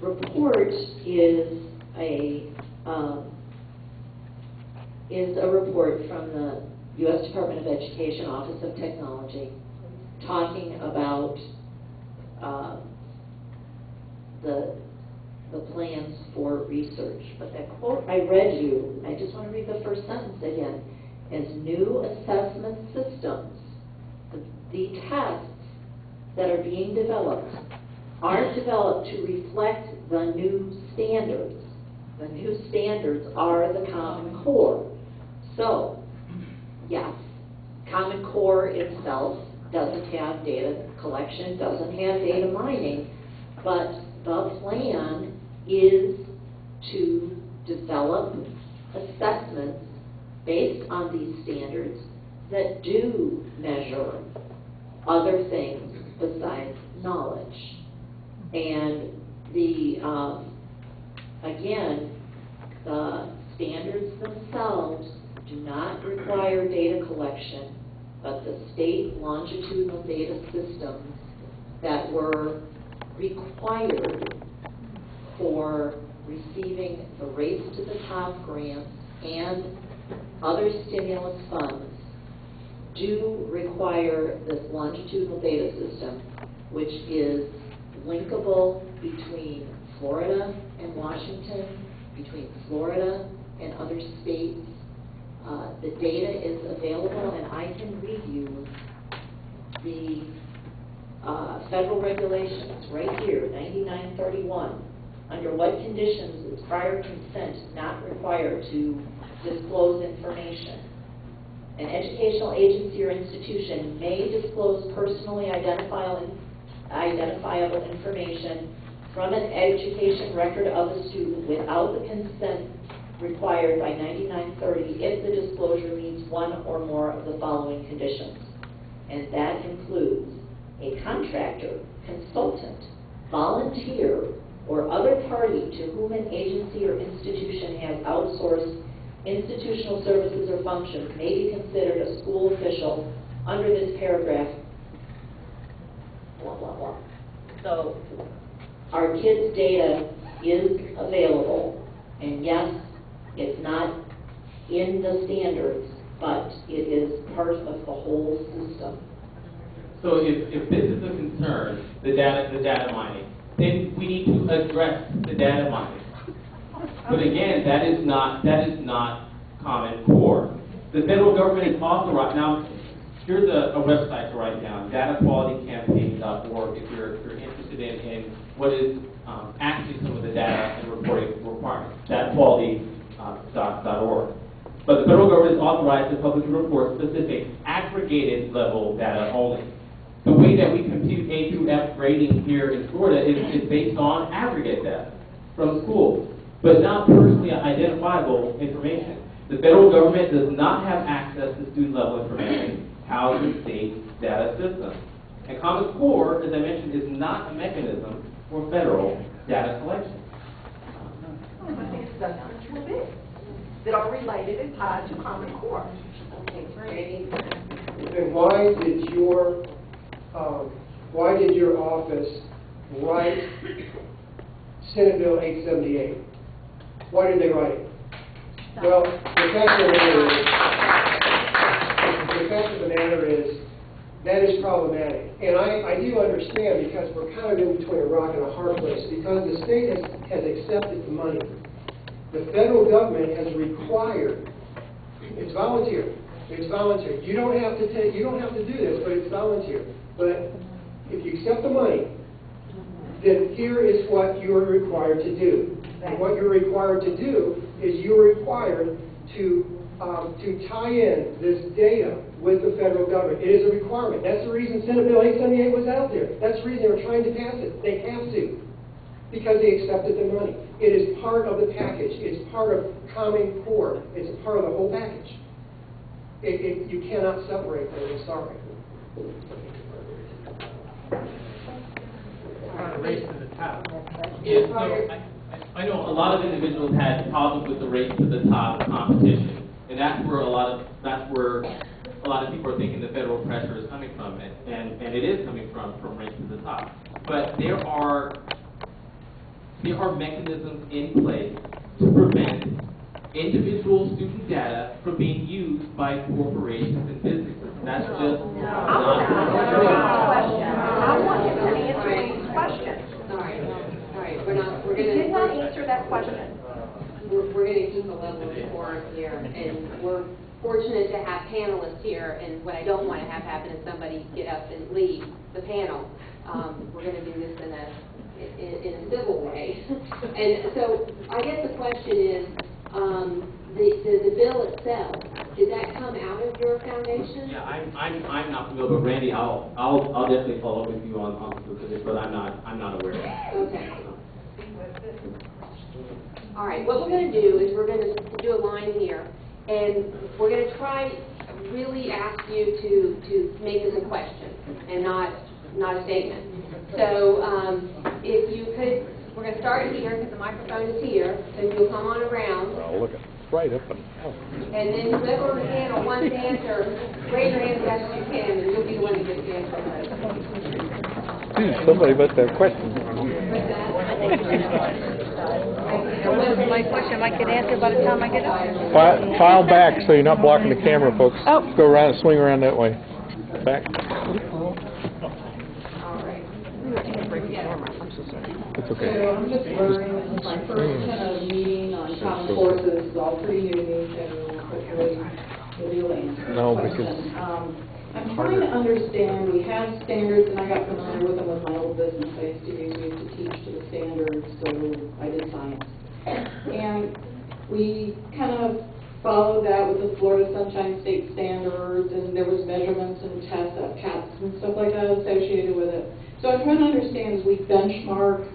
report is a report from the U.S. Department of Education Office of Technology talking about the plans for research. But that quote I read you, I just want to read the first sentence again. As new assessment systems, the tests that are being developed are developed to reflect the new standards. The new standards are the Common Core. So, yes, Common Core itself doesn't have data collection, doesn't have data mining, but the plan is to develop assessments based on these standards that do measure other things besides knowledge. And again, the standards themselves do not require data collection, but the state longitudinal data systems that were required for receiving the Race to the Top grants and other stimulus funds do require this longitudinal data system, which is linkable between Florida and Washington, between Florida and other states. The data is available, and I can read you the federal regulations right here, 9931. Under what conditions is prior consent not required to disclose information? An educational agency or institution may disclose personally identifiable information from an education record of a student without the consent required by 9930 if the disclosure meets one or more of the following conditions. And that includes a contractor, consultant, volunteer, or other party to whom an agency or institution has outsourced institutional services or functions may be considered a school official under this paragraph, blah, blah, blah. So our kids' data is available, and yes, it's not in the standards, but it is part of the whole system. So if this is a concern, the data mining, then we need to address the data mining. But again, that is not Common Core. The federal government is authorized. Now, here's a website to write down: dataqualitycampaign.org. If you're interested in what is actually some of the data and reporting requirements, dataquality.org. But the federal government is authorized to publicly report specific aggregated level data only. The way that we compute A through F grading here in Florida is based on aggregate data from schools, but not personally identifiable information. The federal government does not have access to student level information housed in state data systems. And Common Core, as I mentioned, is not a mechanism for federal data collection. But these assessments will be that are related and tied to Common Core. Okay, great. And why did your office write Senate Bill 878? Why did they write it? Well, the fact of the matter is that is problematic. And I do understand, because we're kind of in between a rock and a hard place, because the state has accepted the money. The federal government has required, it's volunteer. It's voluntary. You don't have to do this, but it's volunteer. But if you accept the money, then here is what you are required to do. And what you're required to do is you're required to tie in this data with the federal government. It is a requirement. That's the reason Senate Bill 878 was out there. That's the reason they were trying to pass it. They have to, because they accepted the money. It is part of the package. It's part of Common Core. It's a part of the whole package. You cannot separate them. I'm sorry. Race to the top. Yeah, so I know a lot of individuals had problems with the Race to the Top competition, and that's where a lot of people are thinking the federal pressure is coming from, and it is coming from Race to the Top. But there are mechanisms in place to prevent individual student data from being used by corporations and businesses. That's just I want him to answer these questions. All right, we're He gonna. did not answer that question. We're gonna keep a level of decorum here, and we're fortunate to have panelists here, and what I don't want to have happen is somebody get up and leave the panel. We're gonna do this in a civil way. And so, I guess the question is, the bill itself, did that come out of your foundation? Yeah, I'm not familiar, but Randy, I'll definitely follow up with you on specifics, but I'm not aware of it. Okay. All right, what we're going to do is we're going to do a line here, and we're going to try really ask you to make this a question and not a statement. So if you could, we're going to start here because the microphone is here, and you'll come on around. Oh, look, it's right up and And then whoever on the panel wants to answer, raise your hand as fast as you can, and you'll be the one who gets the answer. somebody but their question. My question might get answered by the time I get up there. File back so you're not blocking the camera, folks. Oh. Go around, swing around that way. Back. It's okay. So I'm just learning, this is my first kind of meeting on Common Core, so this is all pretty new to me, so hopefully you'll answer the No, question. I'm trying to understand, we have standards, and I got familiar with them with my old business. I used to teach to the standards, so I did science. And we kind of followed that with the Florida Sunshine State Standards, and there was measurements and tests, CAPs and stuff like that associated with it. So I'm trying to understand as we benchmark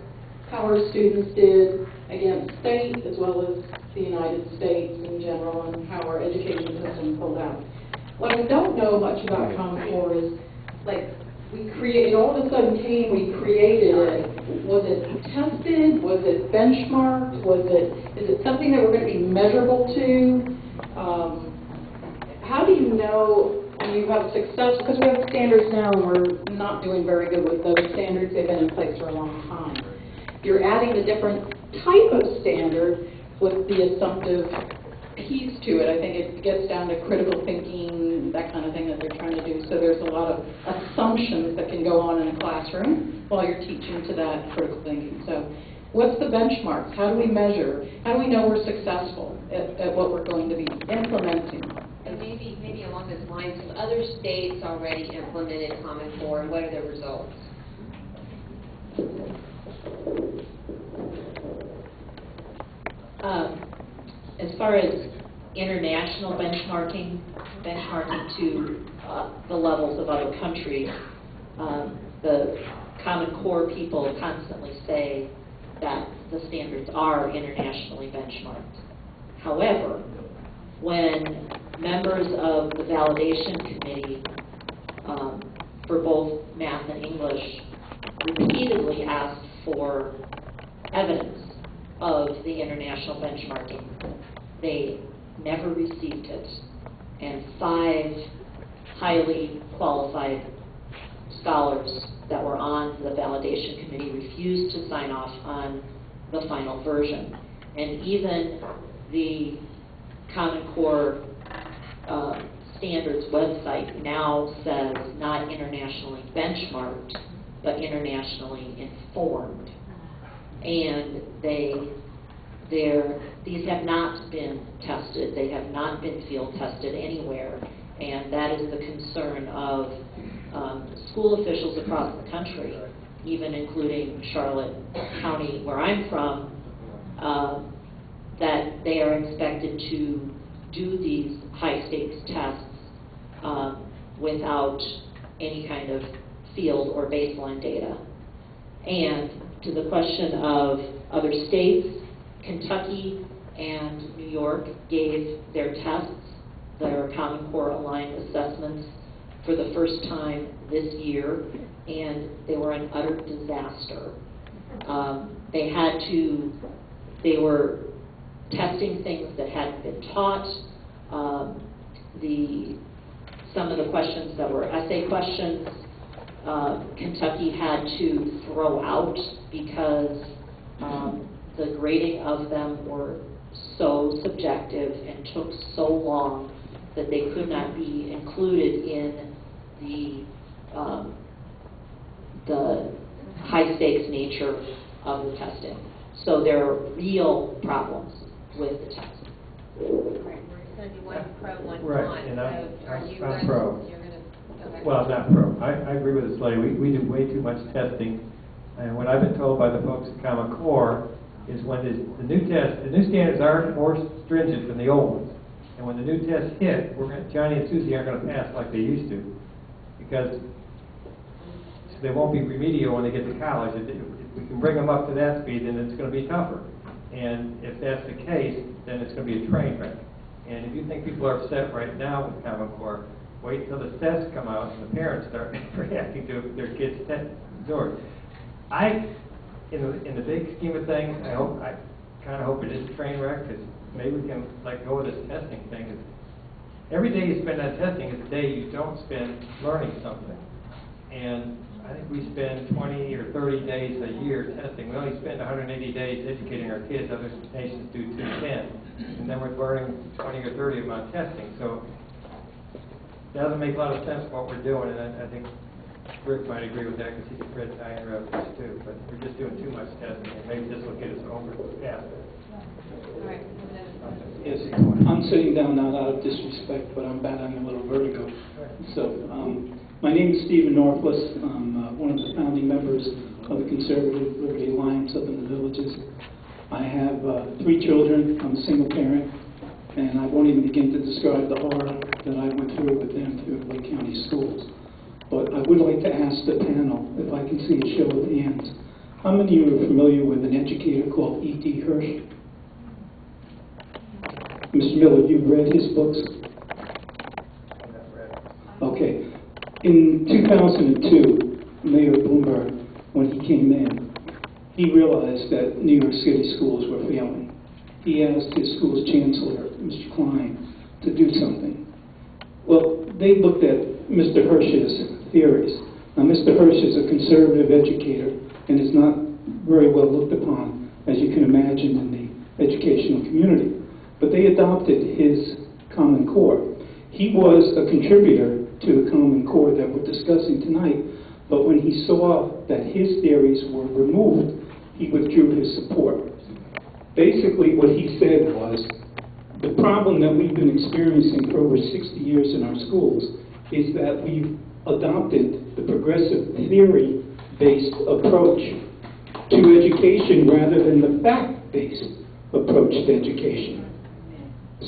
how our students did against state as well as the United States in general, and how our education system pulled out. What I don't know much about Common Core is, like, it all of a sudden came, we created it. Was it tested? Was it benchmarked? Is it something that we're going to be measurable to? How do you know when you have success? Because we have standards now and we're not doing very good with those standards. They've been in place for a long time. You're adding a different type of standard with the assumptive piece to it. I think it gets down to critical thinking, that kind of thing that they're trying to do. So there's a lot of assumptions that can go on in a classroom while you're teaching to that critical thinking. So what's the benchmarks? How do we measure? How do we know we're successful at what we're going to be implementing? And maybe along those lines, some other states already implemented Common Core, and what are their results? As far as international benchmarking to the levels of other countries, the Common Core people constantly say that the standards are internationally benchmarked. However, when members of the validation committee for both math and English repeatedly asked for evidence of the international benchmarking, they never received it. And 5 highly qualified scholars that were on the validation committee refused to sign off on the final version. And even the Common Core standards website now says not internationally benchmarked, but internationally informed. And these have not been tested. They have not been field tested anywhere. And that is the concern of school officials across the country, even including Charlotte County, where I'm from, that they are expected to do these high-stakes tests without any kind of field or baseline data. And to the question of other states, Kentucky and New York gave their tests, their Common Core aligned assessments, for the first time this year, and they were an utter disaster. They had to They were testing things that hadn't been taught. Some of the questions that were essay questions, Kentucky had to throw out because the grading of them were so subjective and took so long that they could not be included in the high stakes nature of the testing. So there are real problems with the test. Right, it's going to be one pro, one Right, con. and So are you I'm guys, pro. you're going to, okay. Well, I'm not pro. I agree with this lady. We do way too much testing. And what I've been told by the folks at Common Core is when the new standards are more stringent than the old ones. And when the new tests hit, Johnny and Susie aren't going to pass like they used to, because they won't be remedial when they get to college. If we can bring them up to that speed, then it's going to be tougher. And if that's the case, then it's going to be a train wreck. And if you think people are upset right now with Common Core, wait till the tests come out and the parents start reacting to their kids' test scores. In the big scheme of things, I kind of hope it is a train wreck, because maybe we can let go of this testing thing. Every day you spend on testing is a day you don't spend learning something. And I think we spend 20 or 30 days a year testing. We only spend 180 days educating our kids. Other nations do 210. And then we're learning 20 or 30 of them on testing. So it doesn't make a lot of sense what we're doing. And I think Rick might agree with that, because he's read Diane Revelers too. But we're just doing too much testing. And maybe this will get us over past it. All right. Yes, I'm sitting down not out of disrespect, but I'm battling a little vertigo. So, my name is Stephen Northwest. I'm one of the founding members of the Conservative Liberty Alliance up in the Villages. I have 3 children. I'm a single parent, and I won't even begin to describe the horror that I went through with them through Lake County schools. But I would like to ask the panel if I can see a show of hands. How many of you are familiar with an educator called E.T. Hirsch? Mr. Miller, you've read his books? Okay. In 2002, Mayor Bloomberg, when he came in, he realized that New York City schools were failing. He asked his school's chancellor, Mr. Klein, to do something. Well, they looked at Mr. Hirsch's theories. Now, Mr. Hirsch is a conservative educator and is not very well looked upon, as you can imagine, in the educational community. But they adopted his Common Core. He was a contributor to the Common Core that we're discussing tonight, but when he saw that his theories were removed, he withdrew his support. Basically, what he said was, the problem that we've been experiencing for over 60 years in our schools is that we've adopted the progressive theory-based approach to education rather than the fact-based approach to education.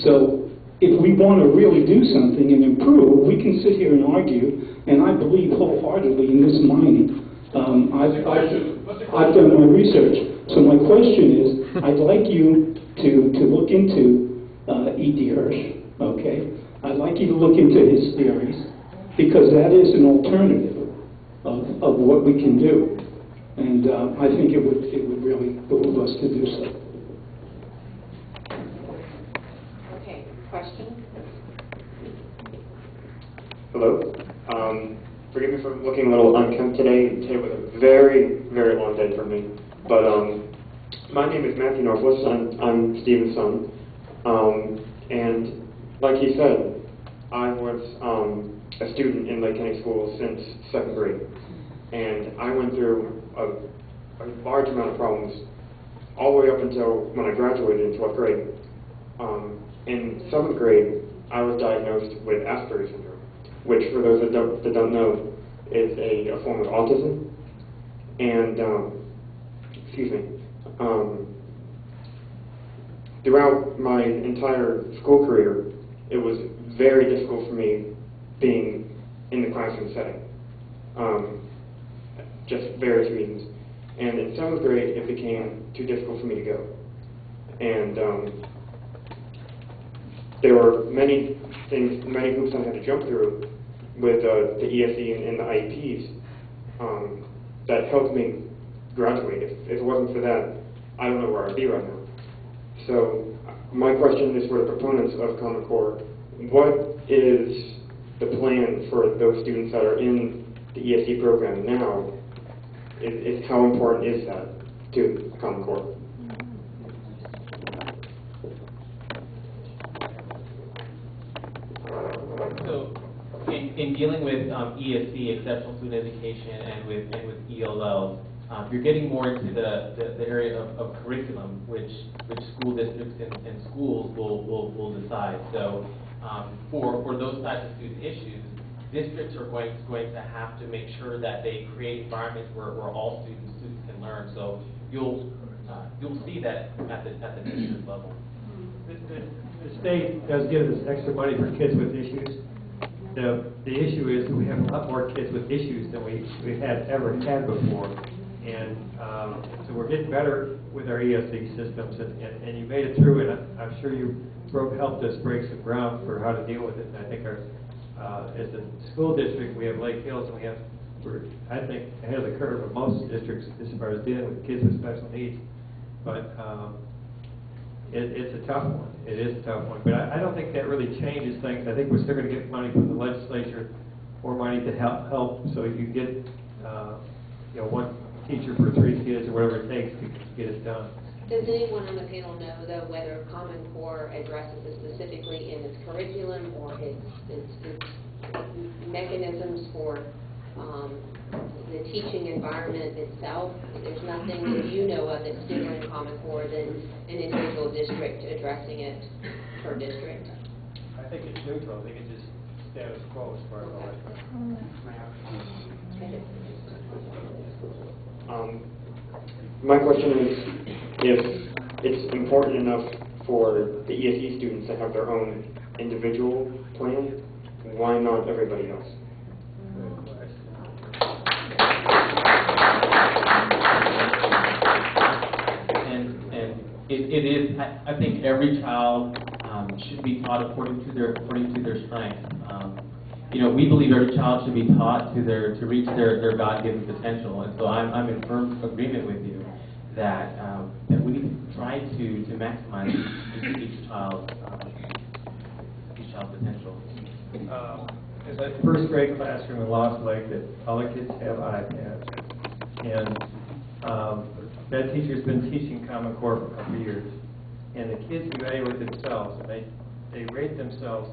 So if we want to really do something and improve, we can sit here and argue, and I believe wholeheartedly in this mining. I've done my research. So my question is, I'd like you to look into E.T. Hirsch, okay? I'd like you to look into his theories, because that is an alternative of what we can do. And I think it would really behoove us to do so. Question? Hello. Forgive me for looking a little unkempt today. Today was a very, very long day for me. But my name is Matthew Northwest. I'm Stephen's son. And like he said, I was a student in Lake County School since 2nd grade. And I went through a large amount of problems all the way up until when I graduated in 12th grade. In 7th grade, I was diagnosed with Asperger's syndrome, which, for those that don't know, is a form of autism. And, throughout my entire school career, it was very difficult for me being in the classroom setting, just various reasons. And in 7th grade, it became too difficult for me to go. And there were many things, many hoops I had to jump through with the ESE and the IEPs that helped me graduate. If it wasn't for that, I don't know where I'd be right now. So my question is for the proponents of Common Core. What is the plan for those students that are in the ESE program now? How important is that to Common Core? So, in dealing with ESC, exceptional student education, and with ELL, you're getting more into the area of curriculum, which school districts and schools will decide. So, for those types of student issues, districts are going to have to make sure that they create environments where all students can learn. So you'll see that at the district level. The state does give us extra money for kids with issues. The issue is that we have a lot more kids with issues than we've ever had before. And so we're getting better with our ESE systems, and you made it through, and I'm sure you helped us break some ground for how to deal with it. And I think as a school district, we have Lake Hills, and we're, I think, ahead of the curve of most districts as far as dealing with kids with special needs. But it's a tough one. It is a tough one. But I don't think that really changes things. I think we're still going to get money from the legislature, more money to help so you get one teacher for 3 kids or whatever it takes to get it done. Does anyone on the panel know, though, whether Common Core addresses it specifically in its curriculum or its mechanisms for the teaching environment itself? There's nothing that you know of that's different in Common Core than an individual district addressing it per district? I think it's neutral. I think it's just status quo as far as all that. My question is, if it's important enough for the ESE students to have their own individual plan, why not everybody else? And it is. I think every child should be taught according to their strengths. We believe every child should be taught to reach their God-given potential, and so I'm in firm agreement with you that we need to try to maximize each child's potential. In that first grade classroom in Lost Lake, that all the kids have iPads, and that teacher's been teaching Common Core for a couple of years, and the kids evaluate themselves, and they rate themselves.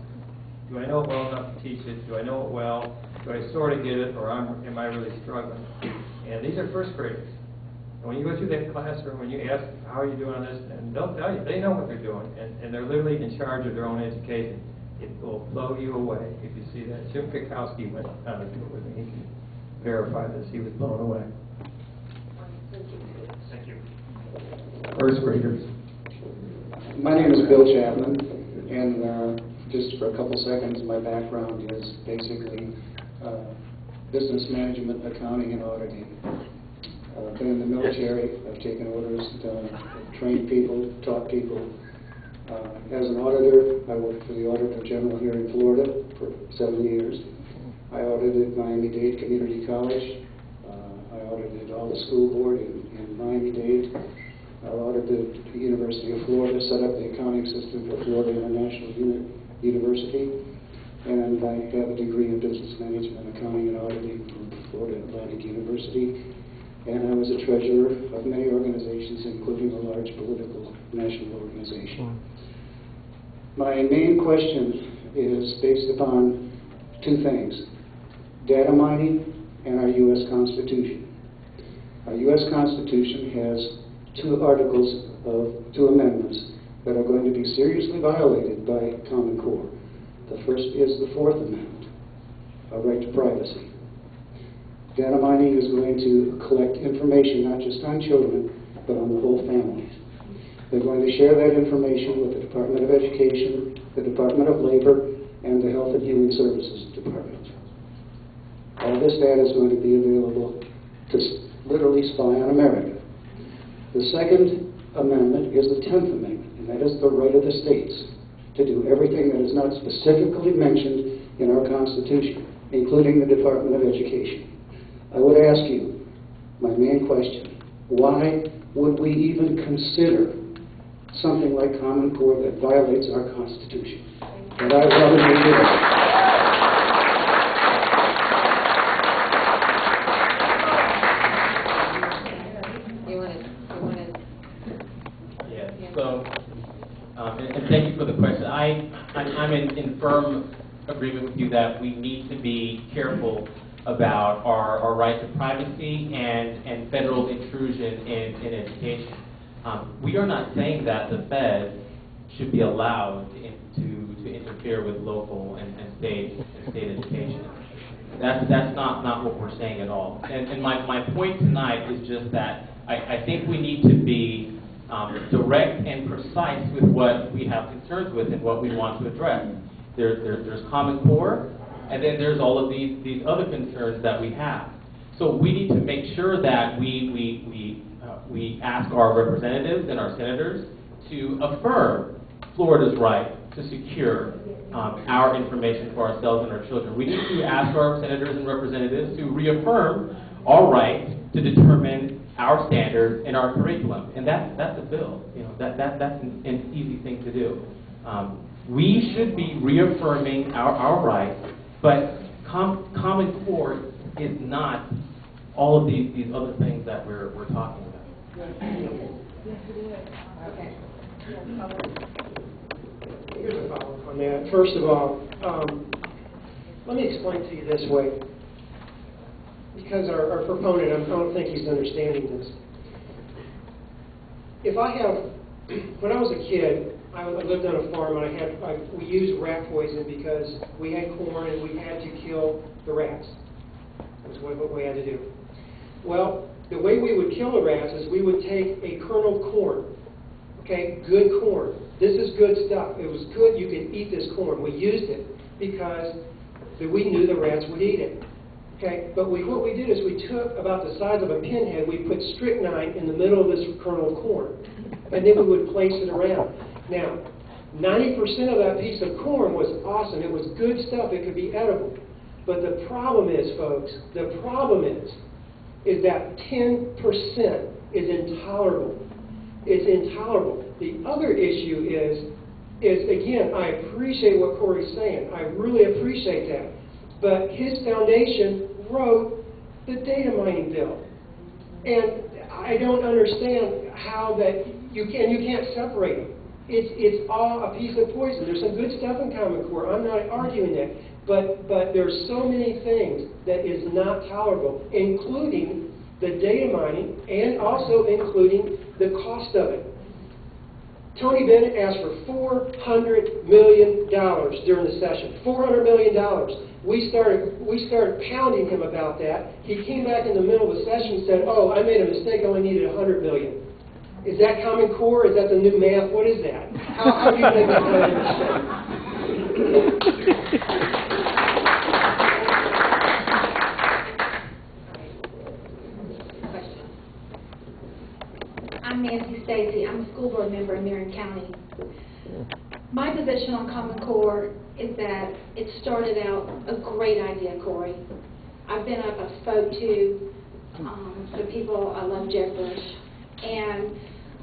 Do I know it well enough to teach it? Do I know it well? Do I sort of get it, or am I really struggling? And these are first graders. And when you go through that classroom, when you ask, how are you doing on this, and they'll tell you, they know what they're doing, and they're literally in charge of their own education. It will blow you away if you see that. Jim Kikowski went on to do it with me. He can verify this. He was blown away. Thank you. First graders. My name is Bill Chapman, and just for a couple seconds, my background is basically business management, accounting, and auditing. I've been in the military. I've taken orders, trained people, taught people. As an auditor, I worked for the Auditor General here in Florida for 7 years. I audited Miami-Dade Community College. I audited all the school board in Miami-Dade. I audited the University of Florida, set up the accounting system for Florida International University, and I have a degree in business management, accounting, and auditing from Florida Atlantic University. And I was a treasurer of many organizations, including a large political national organization. My main question is based upon 2 things: data mining and our U.S. Constitution. Our U.S. Constitution has 2 articles of 2 amendments that are going to be seriously violated by Common Core. The first is the 4th Amendment, a right to privacy. Data mining is going to collect information not just on children, but on the whole families. They're going to share that information with the Department of Education, the Department of Labor, and the Health and Human Services Department. All this data is going to be available to literally spy on America. The 2nd Amendment is the 10th Amendment, and that is the right of the states to do everything that is not specifically mentioned in our Constitution, including the Department of Education. I would ask you, my main question, why would we even consider something like Common Core that violates our Constitution. But I rather make it up. Yes, so, and thank you for the question. I'm in firm agreement with you that we need to be careful about our right to privacy and federal intrusion in education. We are not saying that the feds should be allowed to interfere with local and state education. That's not what we're saying at all. And my point tonight is just that I think we need to be direct and precise with what we have concerns with and what we want to address. There's Common Core, and then there's all of these other concerns that we have. So we need to make sure that we ask our representatives and our senators to affirm Florida's right to secure our information for ourselves and our children. We need to ask our senators and representatives to reaffirm our right to determine our standards and our curriculum, and that's a bill. You know, that's an easy thing to do. We should be reaffirming our rights, but Common Core is not all of these other things that we're talking about. Okay. Here's a follow-up on that. First of all, let me explain to you this way, because our proponent, I don't think he's understanding this. When I was a kid, I lived on a farm, and we used rat poison because we had corn and we had to kill the rats. That's what we had to do. Well, the way we would kill the rats is we would take a kernel of corn, okay, good corn. This is good stuff. It was good. You could eat this corn. We used it because we knew the rats would eat it. Okay, but what we did is we took about the size of a pinhead, we put strychnine in the middle of this kernel of corn, and then we would place it around. Now, 90% of that piece of corn was awesome. It was good stuff. It could be edible. But the problem is, folks, is that 10% is intolerable. It's intolerable. The other issue is again, I appreciate what Corey's saying. I really appreciate that. But his foundation wrote the data mining bill. And I don't understand how that you can't separate them. It's all a piece of poison. There's some good stuff in Common Core. I'm not arguing that. But there's so many things that is not tolerable, including the data mining and also including the cost of it. Tony Bennett asked for $400 million during the session. $400 million. We started pounding him about that. He came back in the middle of the session and said, "Oh, I made a mistake. I only needed $100 million." Is that Common Core? Is that the new math? What is that? How do you think that's going to I'm Nancy Stacy. I'm a school board member in Marion County. My position on Common Core is that it started out a great idea, Corey. I've been up, I spoke to the people, I love Jeb Bush, and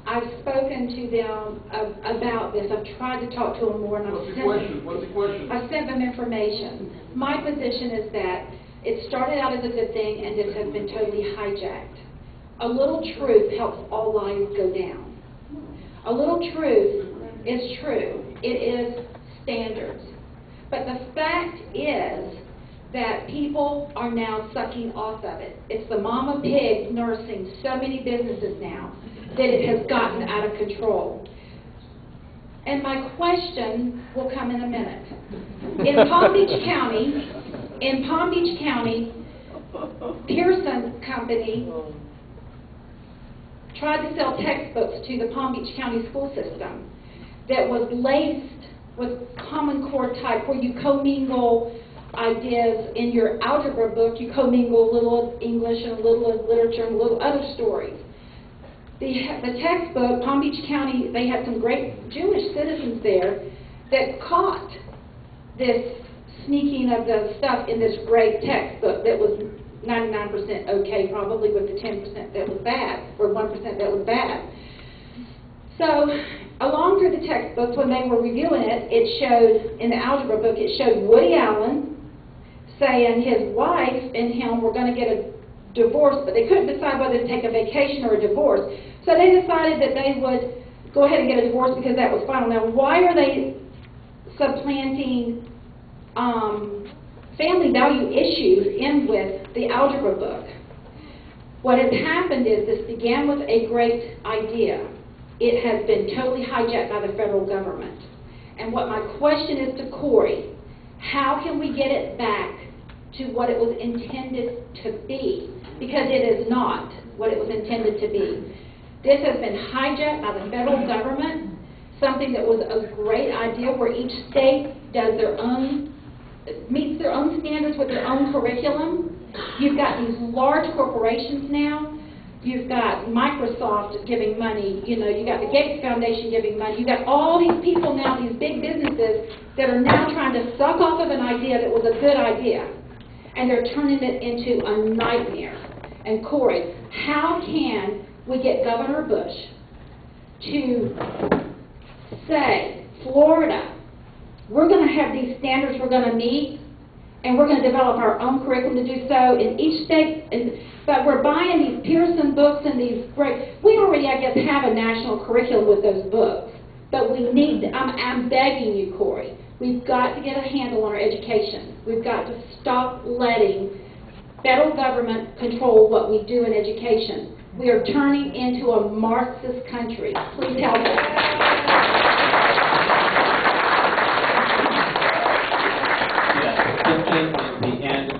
I've spoken to them about this. I've tried to talk to them more, and What's the question? I sent them information. My position is that it started out as a good thing, and this has been totally hijacked. A little truth helps all lines go down. A little truth is true. It is standards. But the fact is that people are now sucking off of it. It's the mama pig nursing so many businesses now that it has gotten out of control. And my question will come in a minute. In Palm Beach County, Pearson Company tried to sell textbooks to the Palm Beach County school system that was laced with Common Core type, where you commingle ideas in your algebra book. You commingle a little of English and a little of literature and a little other stories. The textbook, Palm Beach County, they had some great Jewish citizens there that caught this sneaking of the stuff in this great textbook that was 99% okay, probably, with the 10% that was bad, or 1% that was bad. So along through the textbooks, when they were reviewing it, it showed, in the algebra book, it showed Woody Allen saying his wife and him were going to get a divorce, but they couldn't decide whether to take a vacation or a divorce. So they decided that they would go ahead and get a divorce because that was final. Now, why are they supplanting family value issues in with the algebra book? What has happened is this began with a great idea. It has been totally hijacked by the federal government. And what my question is to Corey, how can we get it back to what it was intended to be? Because it is not what it was intended to be. This has been hijacked by the federal government, something that was a great idea where each state does their own, meets their own standards with their own curriculum. You've got these large corporations now. You've got Microsoft giving money, you know, you've got the Gates Foundation giving money. You've got all these people now, these big businesses that are now trying to suck off of an idea that was a good idea. And they're turning it into a nightmare. And Corey, how can we get Governor Bush to say, Florida, we're going to have these standards we're going to meet, and we're going to develop our own curriculum to do so in each state. But we're buying these Pearson books and these great, we already, I guess, have a national curriculum with those books. But we need, I'm begging you, Corey, we've got to get a handle on our education. We've got to stop letting federal government control what we do in education. We are turning into a Marxist country. Please help us. And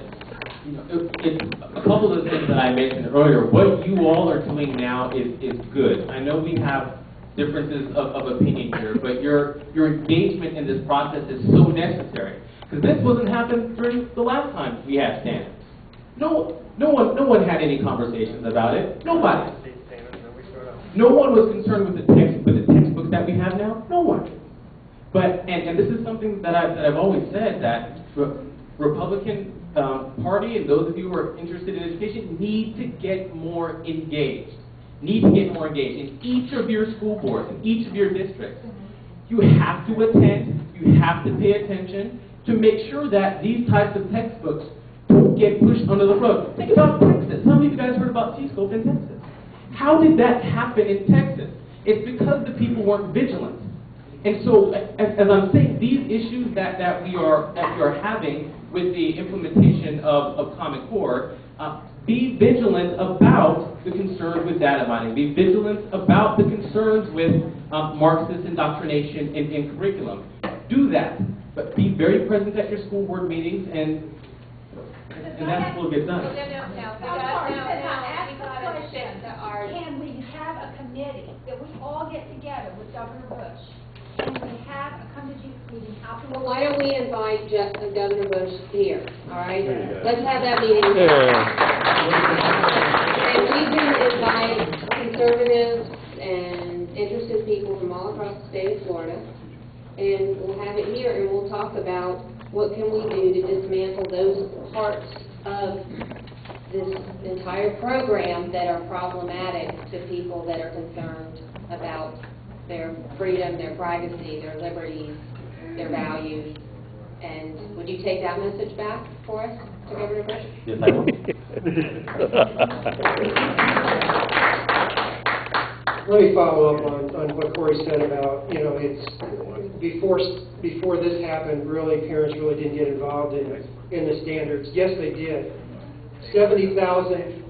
you know, it's a couple of the things that I mentioned earlier. What you all are doing now is good. I know we have differences of opinion here, but your engagement in this process is so necessary. Because this wasn't happening during the last time we had standards. No one had any conversations about it. Nobody. No one was concerned with the textbooks that we have now. No one. But and this is something that I've always said, that Republican Party and those of you who are interested in education need to get more engaged. Need to get more engaged in each of your school boards, in each of your districts. You have to attend. You have to pay attention to make sure that these types of textbooks don't get pushed under the rug. Think about Texas. How many of you guys heard about T-Scope in Texas? How did that happen in Texas? It's because the people weren't vigilant. And so, as I'm saying, these issues that we are having with the implementation of Common Core, be vigilant about the concerns with data mining. Be vigilant about the concerns with Marxist indoctrination in curriculum. Do that, but be very present at your school board meetings, and that's what will get done. Can we have a committee that we all get together with Governor Bush? Can we have a come-to-Jesus meeting? Well, why don't we invite Governor Bush here, all right? Let's have that meeting. And we can invite conservatives and interested people from all across the state of Florida, and we'll have it here, and we'll talk about what can we do to dismantle those parts of this entire program that are problematic to people that are concerned about their freedom, their privacy, their liberties, their values. And would you take that message back for us to Governor Bush? Yes, I will. Let me follow up on what Corey said about, you know, it's before this happened, really, parents really didn't get involved in the standards. Yes, they did. 70,000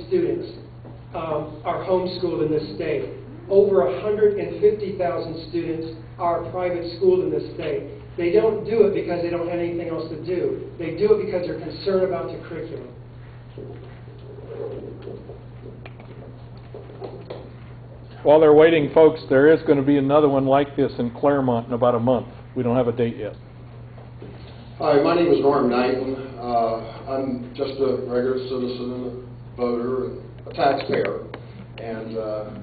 students are homeschooled in this state. Over 150,000 students are private schooled in this state. They don't do it because they don't have anything else to do. They do it because they're concerned about the curriculum. While they're waiting, folks, there is going to be another one like this in Claremont in about a month. We don't have a date yet. Hi, my name is Norm Knighton. I'm just a regular citizen and a voter and a taxpayer, and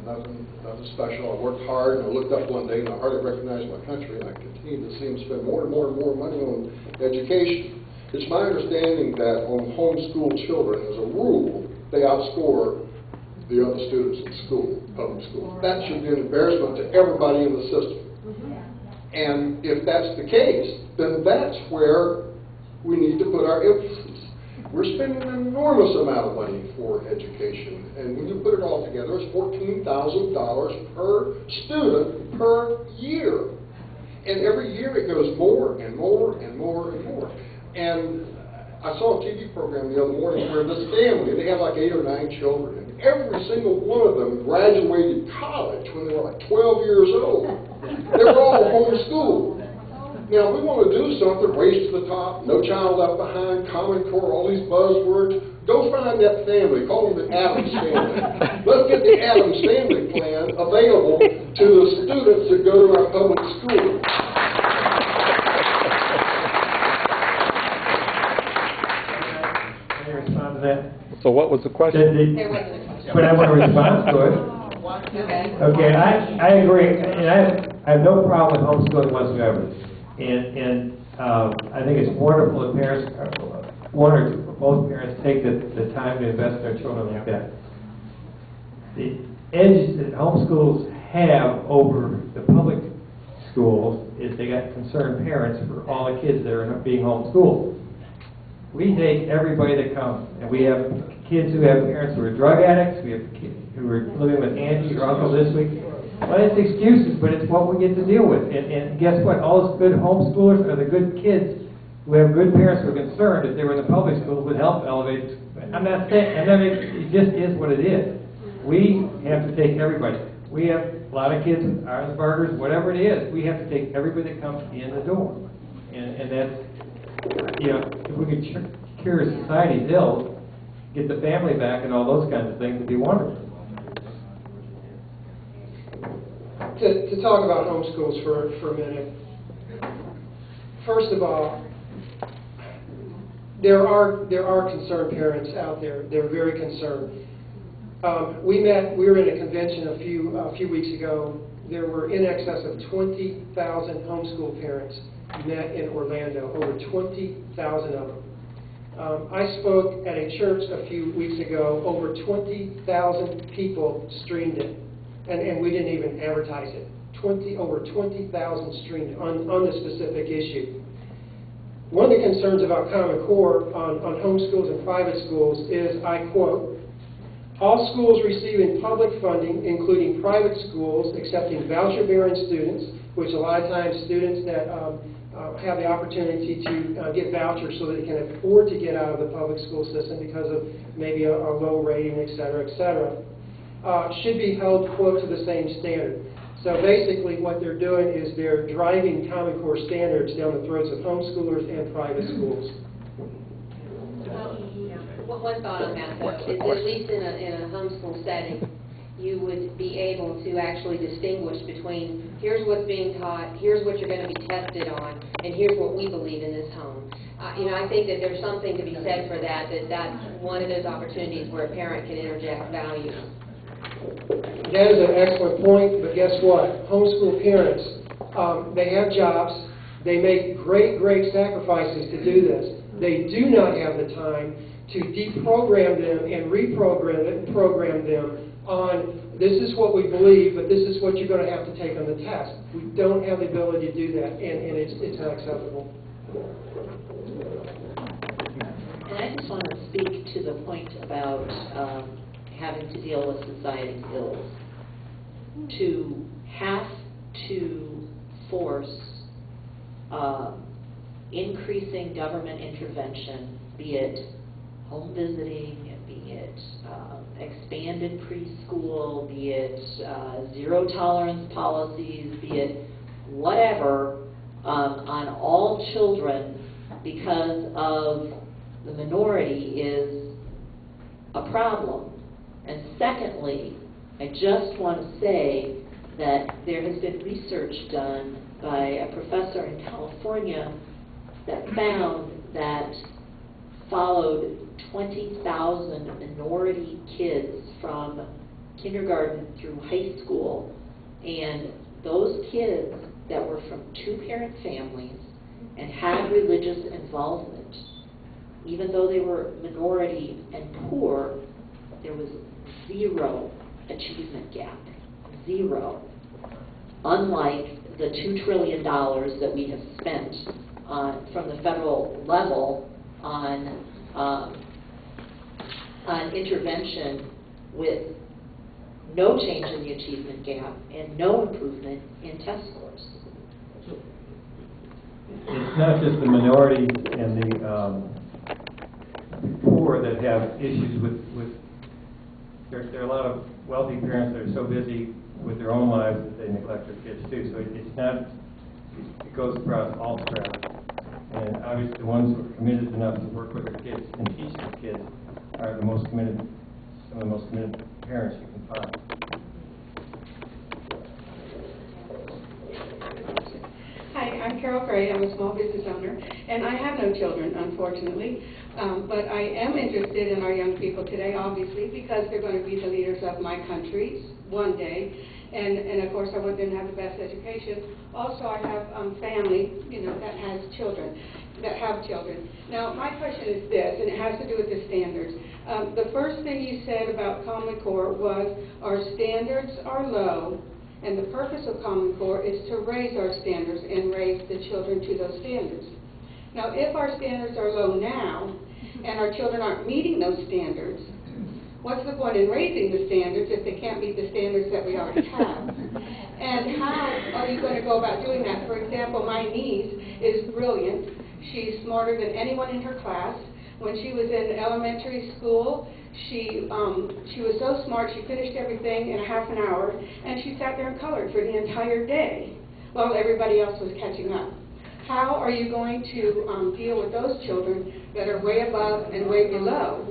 nothing special. I worked hard, and I looked up one day, and I hardly recognized my country, and I continue to see them spend more and more and more money on education. It's my understanding that on homeschool children, as a rule, they outscore the other students in school, public school. That should be an embarrassment to everybody in the system. And if that's the case, then that's where we need to put our emphasis. We're spending an enormous amount of money for education, and when you put it all together, it's $14,000 per student per year. And every year it goes more and more and more and more. And I saw a TV program the other morning where this family, they had like 8 or 9 children, and every single one of them graduated college when they were like 12 years old. They were all homeschooled. Now, if we want to do something, race to the top, no child left behind, Common Core, all these buzzwords, go find that family, call them the Addams family. Let's get the Addams family plan available to the students that go to our public schools. Can I respond to that? So what was the question? There wasn't a question. But I want to respond to it. Okay, I agree, and I have no problem with homeschooling whatsoever. And I think it's wonderful that parents, one or two, both parents take the time to invest in their children like that. The edge that homeschools have over the public schools is they got concerned parents for all the kids that are being homeschooled. We take everybody that comes, and we have kids who have parents who are drug addicts, we have kids who are living with auntie or uncle this week. Well, it's excuses, but it's what we get to deal with. And guess what? All those good homeschoolers are the good kids who have good parents who are concerned if they were in the public school would help elevate. I'm not saying, it just is what it is. We have to take everybody. We have a lot of kids with Asperger's, whatever it is. We have to take everybody that comes in the door. And that's, if we could cure society's ills, get the family back and all those kinds of things, would be wonderful. To talk about homeschools for a minute. First of all, there are concerned parents out there. They're very concerned. We were in a convention a few weeks ago. There were in excess of 20,000 homeschool parents met in Orlando, over 20,000 of them. I spoke at a church a few weeks ago. Over 20,000 people streamed it. And we didn't even advertise it. Over 20,000 streamed on the specific issue. One of the concerns about Common Core on homeschools and private schools is, I quote, all schools receiving public funding, including private schools, accepting voucher-bearing students, which a lot of times students that have the opportunity to get vouchers so that they can afford to get out of the public school system because of maybe a low rating, et cetera, should be held, quote, to the same standard. So basically what they're doing is they're driving Common Core standards down the throats of homeschoolers and private schools. One thought on that, though, is that at least in a homeschool setting, you would be able to actually distinguish between here's what's being taught, here's what you're going to be tested on, and here's what we believe in this home. I think that there's something to be said for that's one of those opportunities where a parent can interject values. That is an excellent point, but guess what? Homeschool parents, they have jobs. They make great sacrifices to do this. They do not have the time to deprogram them and program them on this is what we believe, but this is what you're going to have to take on the test. We don't have the ability to do that, and it's not acceptable. And I just want to speak to the point about having to deal with society's ills. To have to force increasing government intervention, be it home visiting, be it expanded preschool, be it zero tolerance policies, be it whatever, on all children because of the minority is a problem. And secondly, I just want to say that there has been research done by a professor in California that found that followed 20,000 minority kids from kindergarten through high school, and those kids that were from two-parent families and had religious involvement, even though they were minority and poor, there was zero achievement gap. Zero. Unlike the $2 trillion that we have spent from the federal level on intervention with no change in the achievement gap and no improvement in test scores. It's not just the minorities and the poor that have issues with there are a lot of wealthy parents that are so busy with their own lives that they neglect their kids too. So it's not, it goes across all strata. And obviously the ones who are committed enough to work with their kids and teach their kids are the most committed, some of the most committed parents you can find. Hi, I'm Carol Gray. I'm a small business owner, and I have no children, unfortunately. But I am interested in our young people today, obviously, because they're going to be the leaders of my country one day. And of course, I want them to have the best education. Also, I have family, that has children, that have children. Now, my question is this, and it has to do with the standards. The first thing you said about Common Core was our standards are low, and the purpose of Common Core is to raise our standards and raise the children to those standards. Now, if our standards are low now, and our children aren't meeting those standards, what's the point in raising the standards if they can't meet the standards that we already have? And how are you going to go about doing that? For example, my niece is brilliant. She's smarter than anyone in her class. When she was in elementary school, she was so smart, she finished everything in a half an hour, and she sat there and colored for the entire day while everybody else was catching up. How are you going to deal with those children that are way above and way below,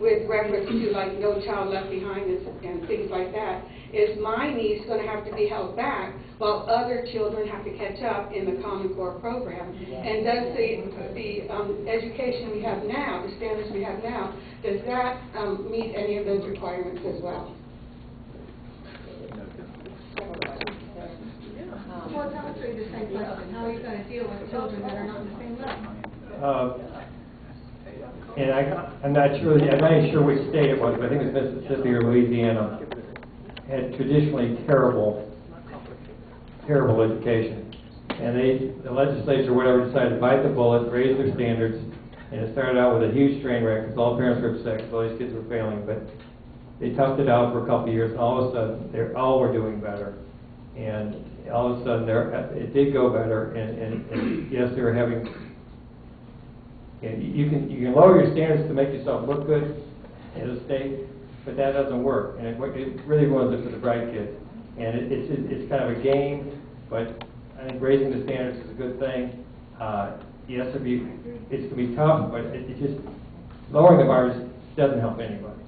with reference to like No Child Left Behind and things like that? Is my niece going to have to be held back while other children have to catch up in the Common Core program? And does the education we have now, the standards we have now, does that meet any of those requirements as well? Well, it's actually the same question. How are you going to deal with children that are not on the same level? And I'm not sure which state it was, but I think it was Mississippi or Louisiana, had traditionally terrible education. And the legislature or whatever decided to bite the bullet, raise their standards, and it started out with a huge train wreck because all parents were upset because all these kids were failing. But they toughed it out for a couple of years, and all of a sudden, they all were doing better. And all of a sudden, it did go better, and yes, they were having. You can lower your standards to make yourself look good in a state, but that doesn't work, and it really ruins it for the bright kids. And it's kind of a game, but I think raising the standards is a good thing. Yes, it's going to be tough, but it's just lowering the bar doesn't help anybody,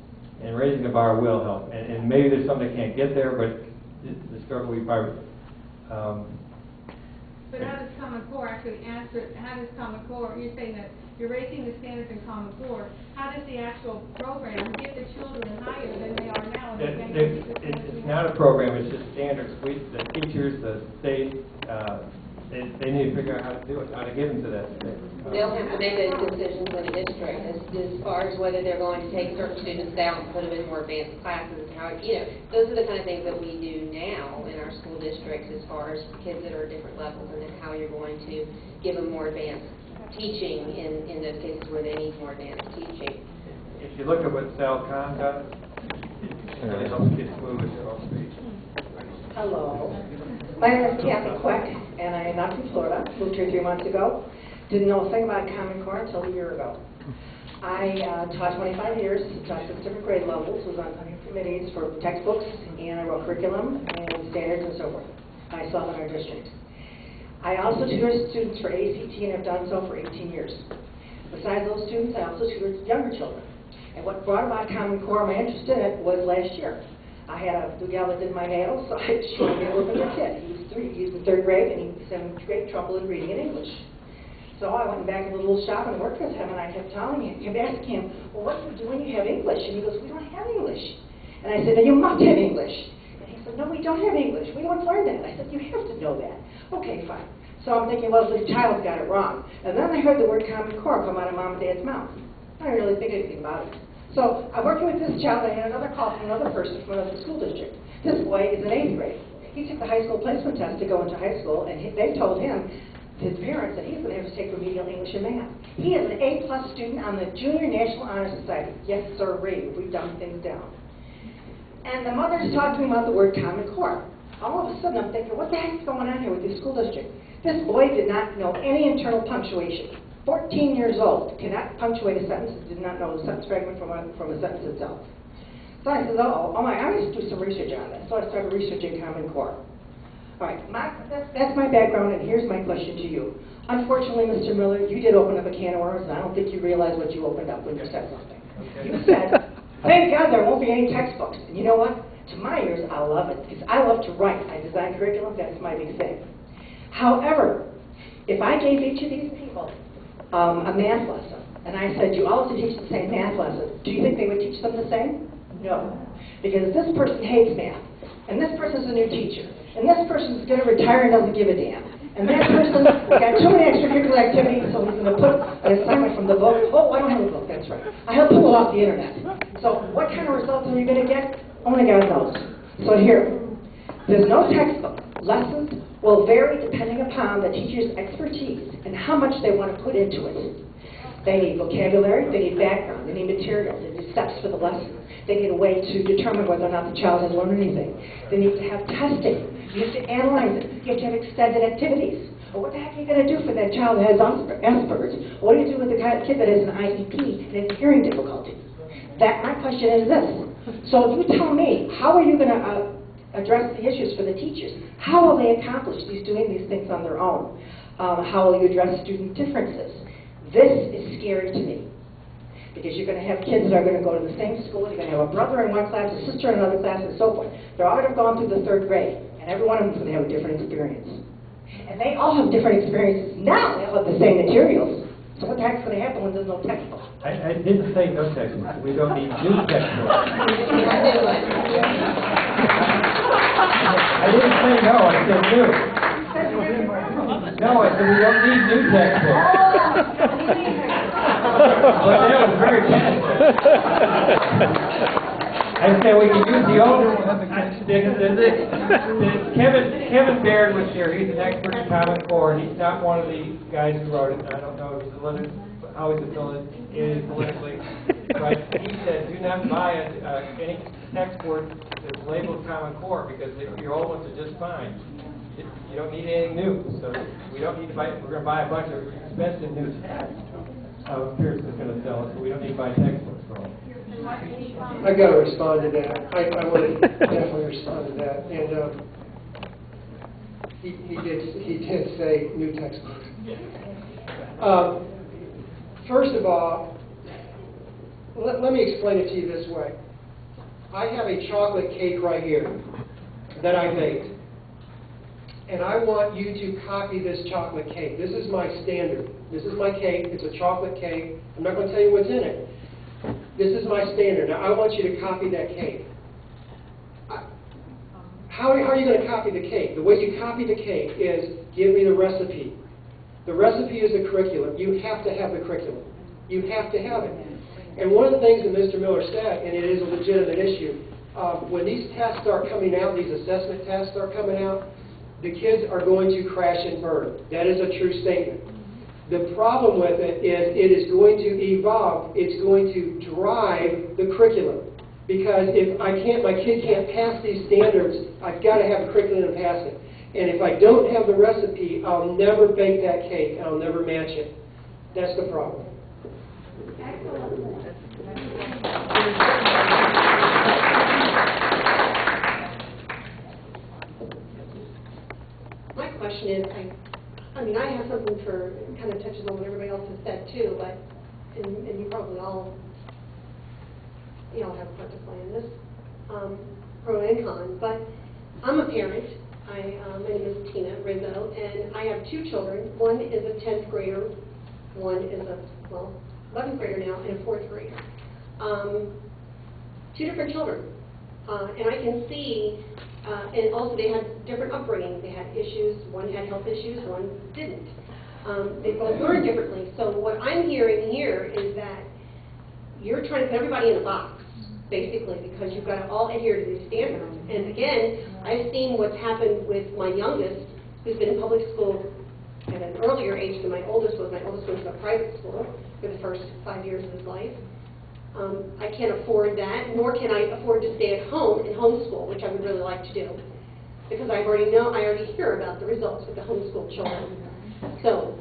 and raising the bar will help. And maybe there's some that can't get there, but the struggle we fight. But how does Common Core actually answer? How does Common Core? You're saying that you're raising the standards in Common Core. How does the actual program get the children higher than they are now? It's not a program. It's just standards. The teachers, the state, they need to figure out how to do it, how to get them to that state. They'll have to make those decisions in a district as far as whether they're going to take certain students down and put them in more advanced classes. Those are the kind of things that we do now in our school districts as far as kids that are at different levels, and then how you're going to give them more advanced teaching in those cases where they need more advanced teaching. If you look at what Sal Khan does, it really helps kids move at their own speed. Hello. My name is Kathy Queck, and I am not from Florida. Moved here 3 months ago. Didn't know a thing about Common Core until a year ago. I taught 25 years, taught 6 different grade levels, was on committees for textbooks, and I wrote curriculum and standards and so forth. I saw them in our district. I also tutored students for ACT and have done so for 18 years. Besides those students, I also tutored younger children. And what brought about Common Core, my interest in it, was last year. I had a gal that did my nails, so she wanted me to work with a kid. He was 3, he was in 3rd grade, and he was having great trouble in reading and English. So I went back to the little shop and worked with him, and I kept telling him, kept asking him, well, what do you do when you have English? And he goes, we don't have English. And I said, then you must have English. And he said, no, we don't have English. We don't learn that. I said, you have to know that. Okay, fine. So I'm thinking, well, this child's got it wrong. And then I heard the word Common Core come out of Mom and Dad's mouth. I didn't really think anything about it. So I'm working with this child, and I had another call from another person from another school district. This boy is in 8th grade. He took the high school placement test to go into high school, and they told him, his parents, that he's going to have to take remedial English and math. He is an A-plus student on the Junior National Honor Society. Yes, sir-ree, we've dumbed things down. And the mother's talking about the word Common Core. All of a sudden, I'm thinking, what the heck's going on here with this school district? This boy did not know any internal punctuation. 14 years old, cannot punctuate a sentence, did not know a sentence fragment from a sentence itself. So I said, oh my, I need to do some research on this. So I started researching Common Core. All right, that's my background, and here's my question to you. Unfortunately, Mr. Miller, you did open up a can of worms, and I don't think you realized what you opened up when you said something. Okay. You said, thank God there won't be any textbooks. And you know what? To my ears, I love it, because I love to write. I design curriculum, that's my big thing. However, if I gave each of these people a math lesson, and I said, you all have to teach the same math lesson, do you think they would teach them the same? No. Because this person hates math, and this person's a new teacher, and this person's going to retire and doesn't give a damn. And that person got too many extracurricular activities, so he's going to put an assignment from the book. Oh, I don't have a book, that's right. I have to pull it off the internet. So what kind of results are you going to get? Only God knows. So here, there's no textbook. Lessons will vary depending upon the teacher's expertise and how much they want to put into it. They need vocabulary, they need background, they need materials, they need steps for the lesson. They need a way to determine whether or not the child has learned anything. They need to have testing. You have to analyze it. You have to have extended activities. Well, what the heck are you going to do for that child that has Asperger's? What do you do with the kid that has an IEP and has hearing difficulties? My question is this. So you tell me, how are you going to address the issues for the teachers? How will they accomplish doing these things on their own? How will you address student differences? This is scary to me. Because you're going to have kids that are going to go to the same school, you're going to have a brother in one class, a sister in another class, and so forth. They're all going to have gone through the 3rd grade, and every one of them is going to have a different experience. And they all have different experiences. Now they all have the same materials. So what the heck's going to happen when there's no textbook? I didn't say no textbooks. We don't need new textbooks. I didn't say no, I said new. No, I said we don't need new textbooks. But that was very passive. I said we can use the old Kevin Baird was here. He's an expert in Common Core. He's not one of the guys who wrote it. I don't know if he's how he's affiliated politically. But he said, do not buy any textbook that's labeled Common Core because your old ones are just fine. You don't need anything new. So we don't need to buy. We're going to buy a bunch of expensive new texts. Pierce is going to sell it, so we don't need to buy textbooks for them. I got to respond to that. I want to definitely respond to that. And he did say new textbooks. First of all, let me explain it to you this way. I have a chocolate cake right here that I baked. And I want you to copy this chocolate cake. This is my standard. This is my cake. It's a chocolate cake. I'm not going to tell you what's in it. This is my standard. Now, I want you to copy that cake. How are you going to copy the cake? The way you copy the cake is give me the recipe. The recipe is the curriculum. You have to have the curriculum. You have to have it. And one of the things that Mr. Miller said, and it is a legitimate issue, when these tests start coming out, these assessment tests start coming out, the kids are going to crash and burn. That is a true statement. The problem with it is going to evolve. It's going to drive the curriculum. Because if my kid can't pass these standards, I've got to have a curriculum to pass it. And if I don't have the recipe, I'll never bake that cake. I'll never match it. That's the problem. My question is, I have something for, kind of touches on what everybody else has said too, but, and you probably all, have a part to play in this, pro and con, but I'm a parent. My name is Tina Rizzo, and I have 2 children. One is a 10th grader, one is a, 11th grader now, and a 4th grader. 2 different children. And I can see, and also they had different upbringings. They had issues. One had health issues, one didn't. They both learned differently. So what I'm hearing here is that you're trying to put everybody in a box, basically, because you've got to all adhere to these standards. And again, I've seen what's happened with my youngest, who's been in public school at an earlier age than my oldest was. My oldest went to a private school for the first 5 years of his life. I can't afford that, nor can I afford to stay at home and homeschool, which I would really like to do, because I already hear about the results with the homeschool children. So,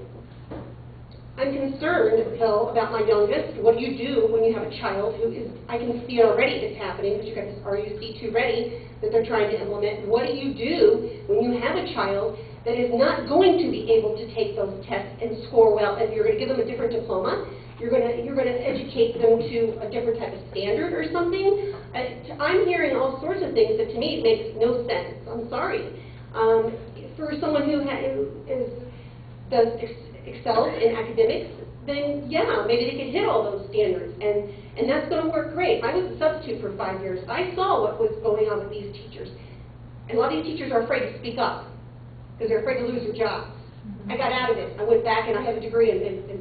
I'm concerned, though, about my youngest. What do you do when you have a child who is, I can see it already it's happening, because you've got this RUC2 ready that they're trying to implement. What do you do when you have a child that is not going to be able to take those tests and score well, and you're going to give them a different diploma? You're going to educate them to a different type of standard or something? I'm hearing all sorts of things that to me makes no sense. I'm sorry. For someone who excels in academics, then yeah, maybe they could hit all those standards, and that's going to work great. I was a substitute for 5 years. I saw what was going on with these teachers. And a lot of these teachers are afraid to speak up because they're afraid to lose their jobs. I got out of it. I went back and I have a degree in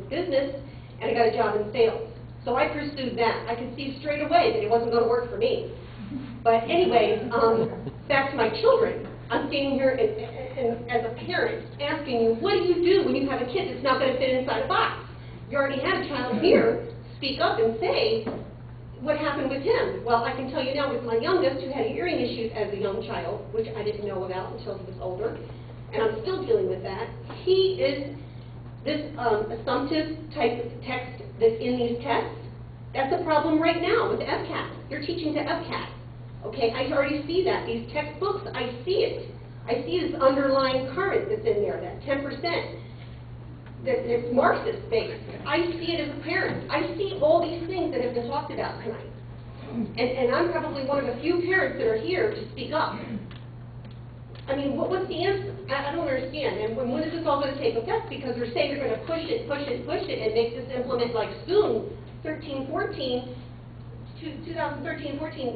business, and I got a job in sales. So I pursued that. I could see straight away that it wasn't going to work for me. But anyways, back to my children. I'm standing here and as a parent asking you, what do you do when you have a kid that's not going to fit inside a box? You already had a child here. Speak up and say what happened with him. Well, I can tell you now with my youngest, who had hearing issues as a young child, which I didn't know about until he was older, and I'm still dealing with that. He is this assumptive type of text that's in these tests. That's a problem right now with the FCAT. They're teaching to FCAT. Okay, I already see that. These textbooks, I see it. I see this underlying current that's in there, that 10%. It's Marxist-based. I see it as a parent. I see all these things that have been talked about tonight. And I'm probably one of the few parents that are here to speak up. I mean, what's the answer? I don't understand. And when is this all going to take effect? Because they're saying they're going to push it, and make this implement like soon, 2013-14,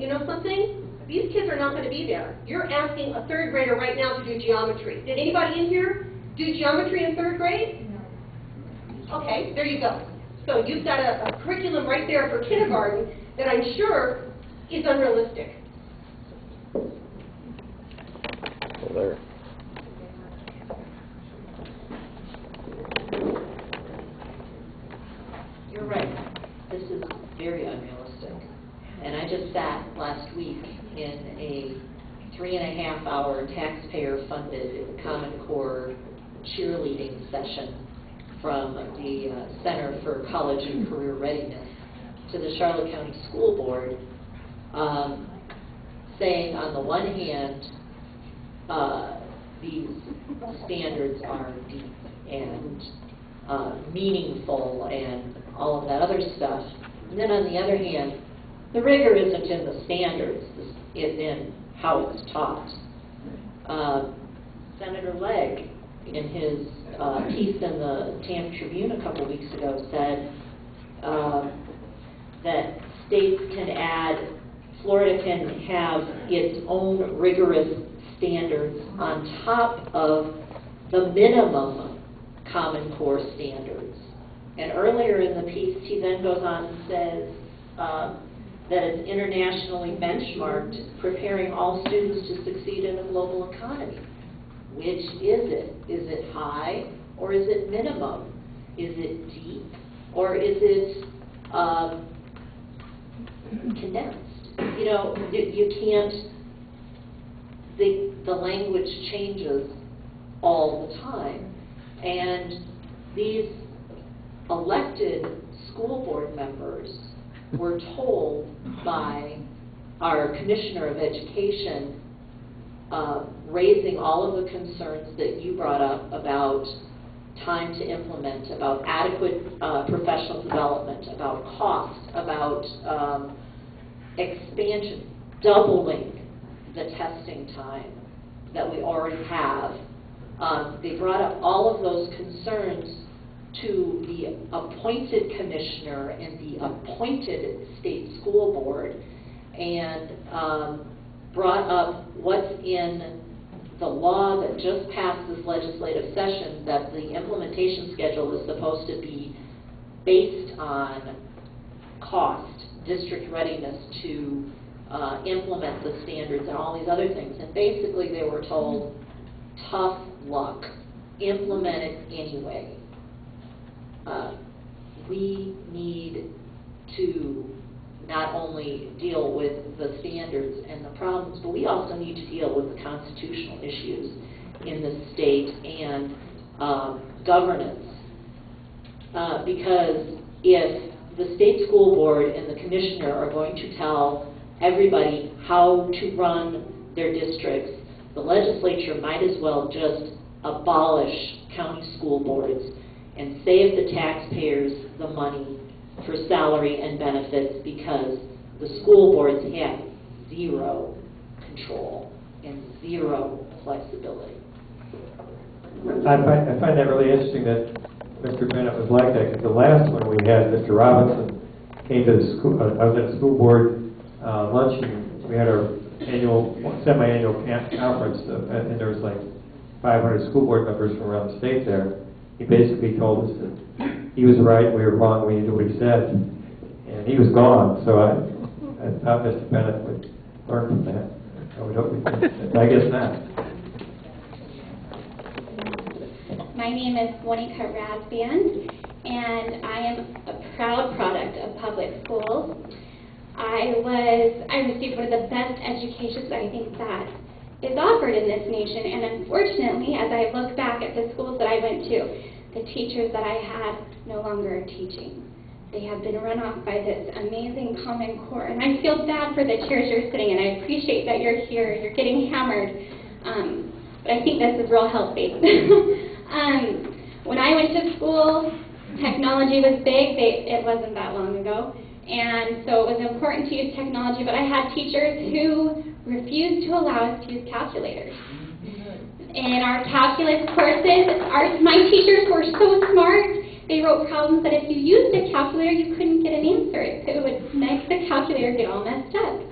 you know something? These kids are not going to be there. You're asking a third grader right now to do geometry. Did anybody in here do geometry in third grade? No. Okay, there you go. So you've got a curriculum right there for kindergarten that I'm sure is unrealistic. There. You're right. This is very unrealistic. And I just sat last week in a 3.5-hour taxpayer-funded Common Core cheerleading session from the Center for College and Career Readiness to the Charlotte County School Board, saying on the one hand, these standards are deep and meaningful and all of that other stuff. And then on the other hand, the rigor isn't in the standards, it's in how it's taught. Senator Legg, in his piece in the Tampa Tribune a couple weeks ago, said that states can add, Florida can have its own rigorous standards on top of the minimum Common Core standards. And earlier in the piece, he then goes on and says that it's internationally benchmarked, preparing all students to succeed in a global economy. Which is it? Is it high or is it minimum? Is it deep or is it condensed? You know, you can't, the language changes all the time. And these elected school board members were told by our Commissioner of Education, raising all of the concerns that you brought up about time to implement, about adequate professional development, about cost, about expansion, doubling the testing time that we already have. They brought up all of those concerns to the appointed commissioner and the appointed state school board, and brought up what's in the law that just passed this legislative session, that the implementation schedule is supposed to be based on cost, district readiness to implement the standards and all these other things. And basically they were told, tough luck, implement it anyway. We need to not only deal with the standards and the problems, but we also need to deal with the constitutional issues in the state and governance. Because if the state school board and the commissioner are going to tell everybody how to run their districts, the legislature might as well just abolish county school boards and save the taxpayers the money for salary and benefits, because the school boards have zero control and zero flexibility. I find that really interesting that Mr. Bennett was like that, because the last one we had, Mr. Robinson came to the school, I was at a school board luncheon. We had our semi-annual conference, and there was like 500 school board members from around the state there. He basically told us that he was right, we were wrong, we didn't do what he said. And he was gone, so I thought Mr. Bennett would learn from that. I would hope he did, but I guess not. My name is Monica Rasband, and I am a proud product of public schools. I received one of the best educations, I think, that is offered in this nation, and unfortunately, as I look back at the schools that I went to, the teachers that I had no longer are teaching. They have been run off by this amazing Common Core, and I feel bad for the chairs you're sitting in. I appreciate that you're here, you're getting hammered, but I think this is real healthy. When I went to school, technology was big. It wasn't that long ago, and so it was important to use technology, but I had teachers who refused to allow us to use calculators. In our calculus courses, my teachers were so smart, they wrote problems that if you used a calculator, you couldn't get an answer. It would make the calculator get all messed up.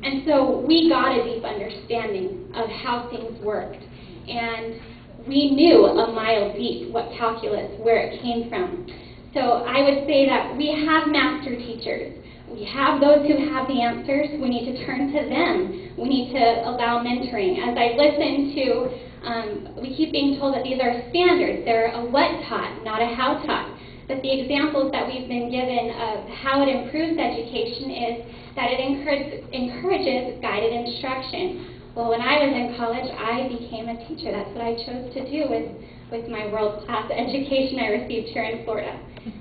And so we got a deep understanding of how things worked. And we knew a mile deep what calculus, where it came from. So I would say that we have master teachers. We have those who have the answers. We need to turn to them. We need to allow mentoring. As I listen to, we keep being told that these are standards. They're a what taught, not a how taught. But the examples that we've been given of how it improves education is that it encourages guided instruction. Well, when I was in college, I became a teacher. That's what I chose to do with my world-class education I received here in Florida.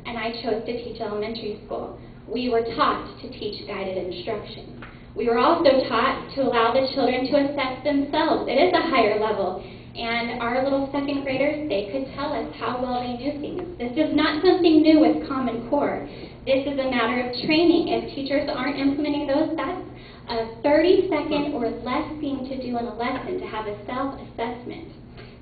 And I chose to teach elementary school. We were taught to teach guided instruction. We were also taught to allow the children to assess themselves. It is a higher level. And our little second graders, they could tell us how well they knew things. This is not something new with Common Core. This is a matter of training. If teachers aren't implementing those, that's a 30-second or less thing to do in a lesson to have a self-assessment.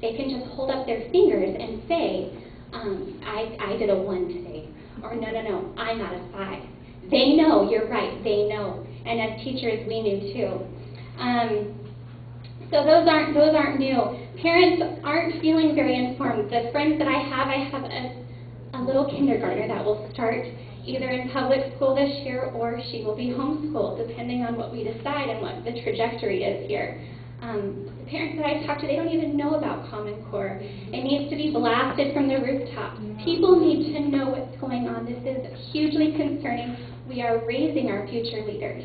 They can just hold up their fingers and say, I did a 1 today. Or no, I'm not a 5. They know, you're right, they know. And as teachers, we knew too. So those aren't new. Parents aren't feeling very informed. The friends that I have a little kindergartner that will start either in public school this year or she will be homeschooled, depending on what we decide and what the trajectory is here. The parents that I talk to, they don't even know about Common Core. It needs to be blasted from the rooftops. People need to know what's going on. This is hugely concerning. We are raising our future leaders.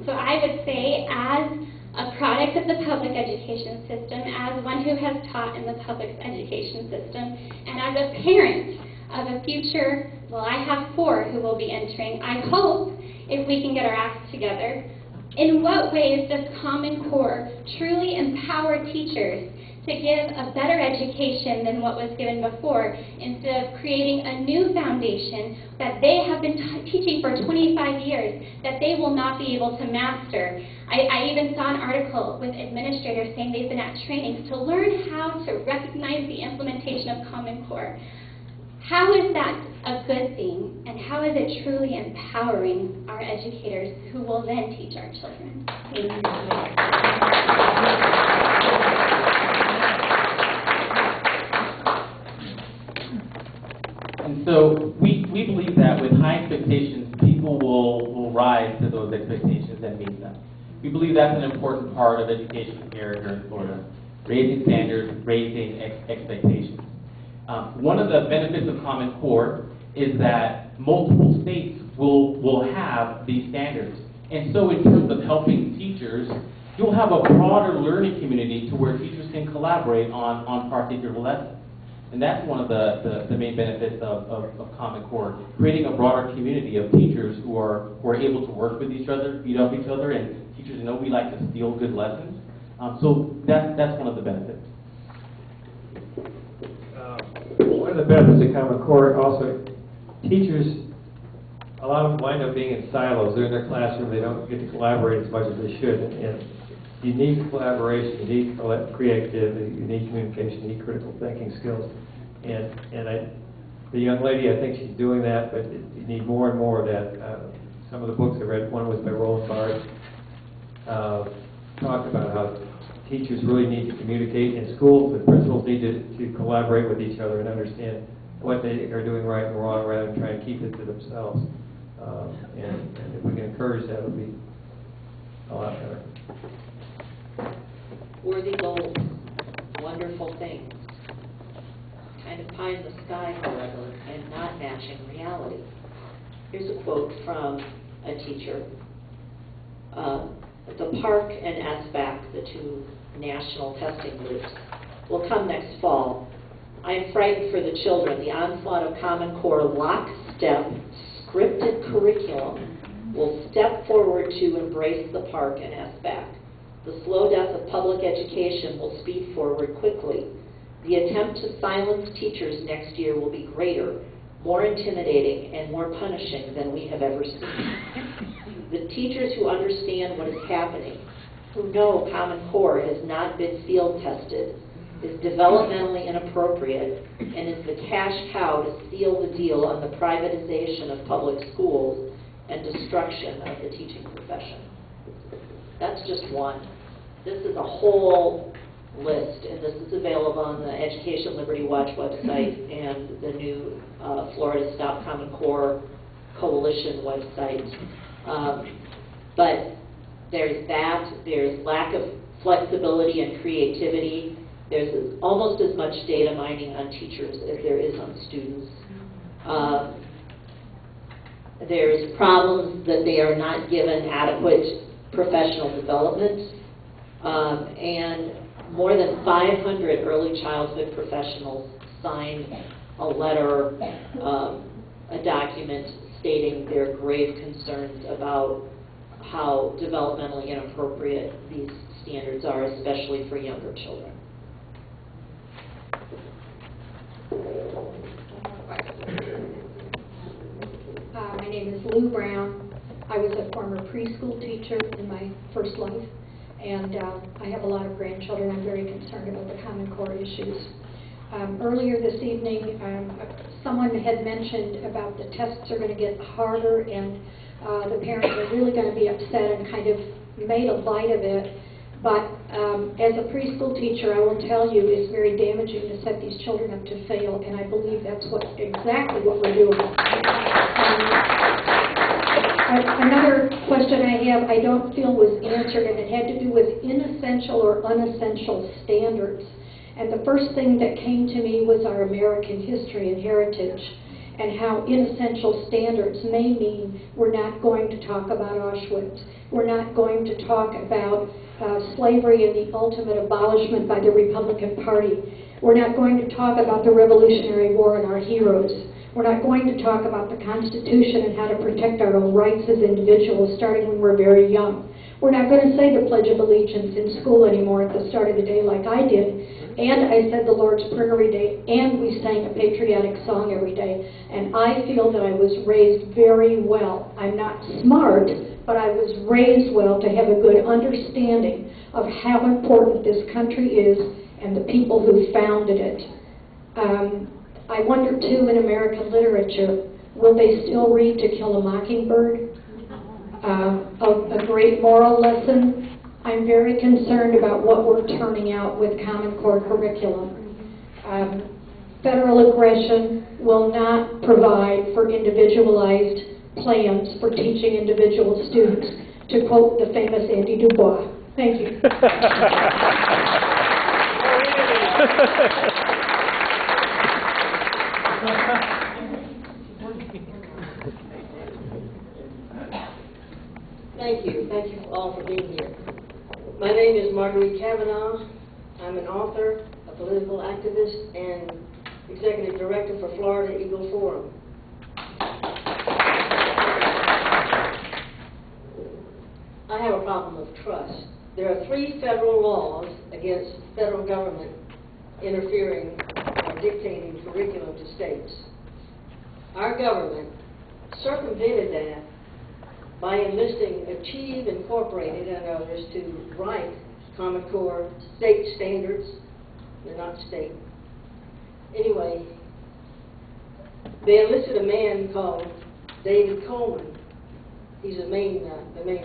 So I would say, as a product of the public education system, as one who has taught in the public education system, and as a parent of a future, well, I have 4 who will be entering. I hope, if we can get our acts together, in what ways does Common Core truly empower teachers to give a better education than what was given before, instead of creating a new foundation that they have been teaching for 25 years that they will not be able to master? I even saw an article with administrators saying they've been at trainings to learn how to recognize the implementation of Common Core. How is that a good thing, and how is it truly empowering our educators who will then teach our children? Thank you. And so we believe that with high expectations people will rise to those expectations and meet them. We believe that's an important part of education here in Florida, raising standards, raising expectations. One of the benefits of Common Core is that multiple states will have these standards. And so in terms of helping teachers, you'll have a broader learning community to where teachers can collaborate on particular lessons. And that's one of the main benefits of Common Core, creating a broader community of teachers who are able to work with each other, feed off each other, and teachers know we like to steal good lessons. So that's one of the benefits. One of the benefits of Common Core also, teachers, a lot of them wind up being in silos. They're in their classroom, they don't get to collaborate as much as they should. And you need collaboration, you need creativity, you need communication, you need critical thinking skills. And the young lady, I think she's doing that, but you need more and more of that. Some of the books I read, one was by Roland Barthes, talked about how teachers really need to communicate in schools. The principals need to collaborate with each other and understand what they are doing right and wrong rather than trying to keep it to themselves. And if we can encourage that, it'll be a lot better. Worthy goals, wonderful things, kind of pie in the sky, however, and not matching reality. Here's a quote from a teacher. The PARC and SBAC, the two national testing groups, will come next fall. I am frightened for the children. The onslaught of Common Core lockstep scripted curriculum will step forward to embrace the PARC and SBAC. The slow death of public education will speed forward quickly. The attempt to silence teachers next year will be greater, more intimidating, and more punishing than we have ever seen. The teachers who understand what is happening, who know Common Core has not been field tested, is developmentally inappropriate, and is the cash cow to seal the deal on the privatization of public schools and destruction of the teaching profession. That's just one. This is a whole list, and this is available on the Education Liberty Watch website and the new Florida Stop Common Core Coalition website. But there's that, there's lack of flexibility and creativity. There's almost as much data mining on teachers as there is on students. There's problems that they are not given adequate professional development. And more than 500 early childhood professionals signed a letter, a document stating their grave concerns about how developmentally inappropriate these standards are, especially for younger children. My name is Lou Brown. I was a former preschool teacher in my first life, and I have a lot of grandchildren. I'm very concerned about the Common Core issues. Earlier this evening, someone had mentioned about the tests are going to get harder, and the parents are really going to be upset and kind of made a light of it. But as a preschool teacher, I will tell you it's very damaging to set these children up to fail, and I believe that's exactly what we're doing. Another question I have, I don't feel was answered, and it had to do with inessential or unessential standards. And the first thing that came to me was our American history and heritage, and how inessential standards may mean we're not going to talk about Auschwitz. We're not going to talk about slavery and the ultimate abolishment by the Republican Party. We're not going to talk about the Revolutionary War and our heroes. We're not going to talk about the Constitution and how to protect our own rights as individuals starting when we're very young. We're not going to say the Pledge of Allegiance in school anymore at the start of the day like I did. And I said the Lord's Prayer every day, and we sang a patriotic song every day. And I feel that I was raised very well. I'm not smart, but I was raised well to have a good understanding of how important this country is and the people who founded it. I wonder, too, in American literature, will they still read To Kill a Mockingbird? A great moral lesson. I'm very concerned about what we're turning out with Common Core curriculum. Federal aggression will not provide for individualized plans for teaching individual students, to quote the famous Andy Dubois. Thank you. Thank you. Thank you all for being here. My name is Marguerite Kavanaugh. I'm an author, a political activist, and executive director for Florida Eagle Forum. I have a problem of trust. There are 3 federal laws against federal government interfering or dictating curriculum to states. Our government circumvented that by enlisting Achieve Incorporated and others to write Common Core state standards. They're not state. Anyway, they enlisted a man called David Coleman. He's the main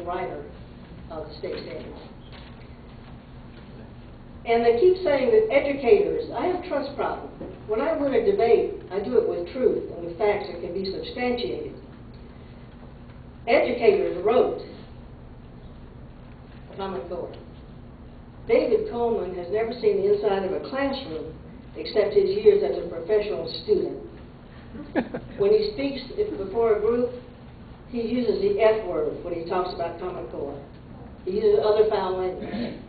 writer of the state standards. And they keep saying that educators, I have a trust problem. When I win a debate, I do it with truth and with facts that can be substantiated. Educators wrote Common Core. David Coleman has never seen the inside of a classroom except his years as a professional student. When he speaks before a group, he uses the F word when he talks about Common Core. He uses other foul language.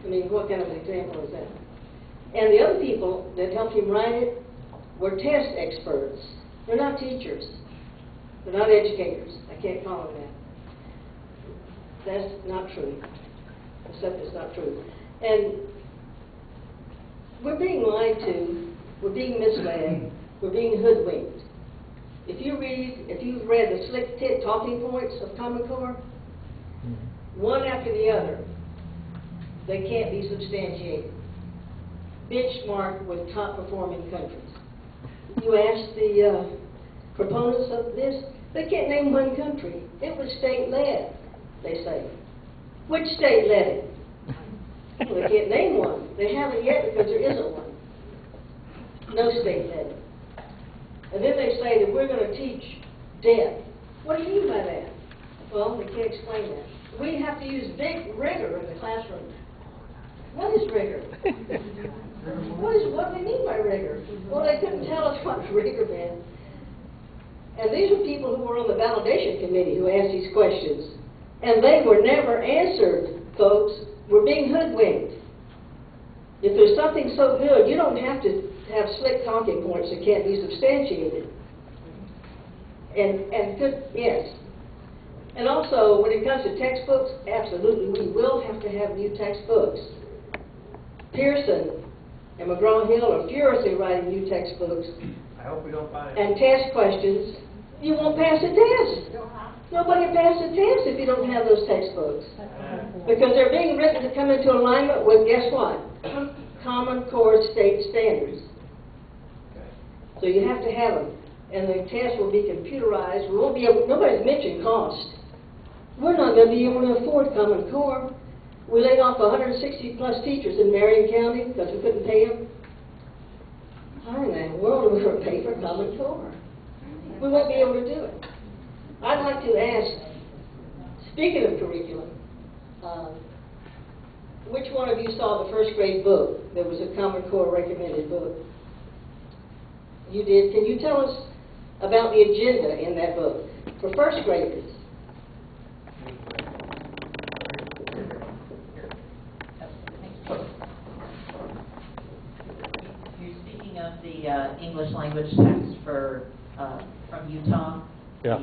I mean, what kind of an example is that? And the other people that helped him write it were test experts. They're not teachers. They're not educators. I can't call them that. That's not true. Except it's not true. And we're being lied to. We're being misled. We're being hoodwinked. If you've read the slick talking points of Common Core, one after the other, they can't be substantiated. Benchmarked with top performing countries. You ask the proponents of this, they can't name one country. It was state-led, they say. Which state led it? Well, they can't name one. They haven't yet because there isn't one. No state led it. And then they say that we're going to teach death. What do you mean by that? Well, they can't explain that. We have to use big rigor in the classroom. What is rigor? What do they mean by rigor? Well, they couldn't tell us what rigor meant. And these are people who were on the validation committee who asked these questions. And they were never answered, folks. We're being hoodwinked. If there's something so good, you don't have to have slick talking points that can't be substantiated. And good, yes. And also, when it comes to textbooks, absolutely, we will have to have new textbooks. Pearson and McGraw-Hill are furiously writing new textbooks. I hope we don't find and test questions. You won't pass a test. Nobody passes a test if you don't have those textbooks. Because they're being written to come into alignment with, guess what? Common Core state standards. So you have to have them. And the test will be computerized. We won't be able, nobody's mentioned cost. We're not going to be able to afford Common Core. We laid off 160 plus teachers in Marion County because we couldn't pay them. How in the world are we going to pay for Common Core? We won't be able to do it. I'd like to ask, speaking of curriculum, which one of you saw the first grade book? There was a Common Core recommended book. You did. Can you tell us about the agenda in that book for first graders? You're speaking of the English language text for from Utah. Yeah.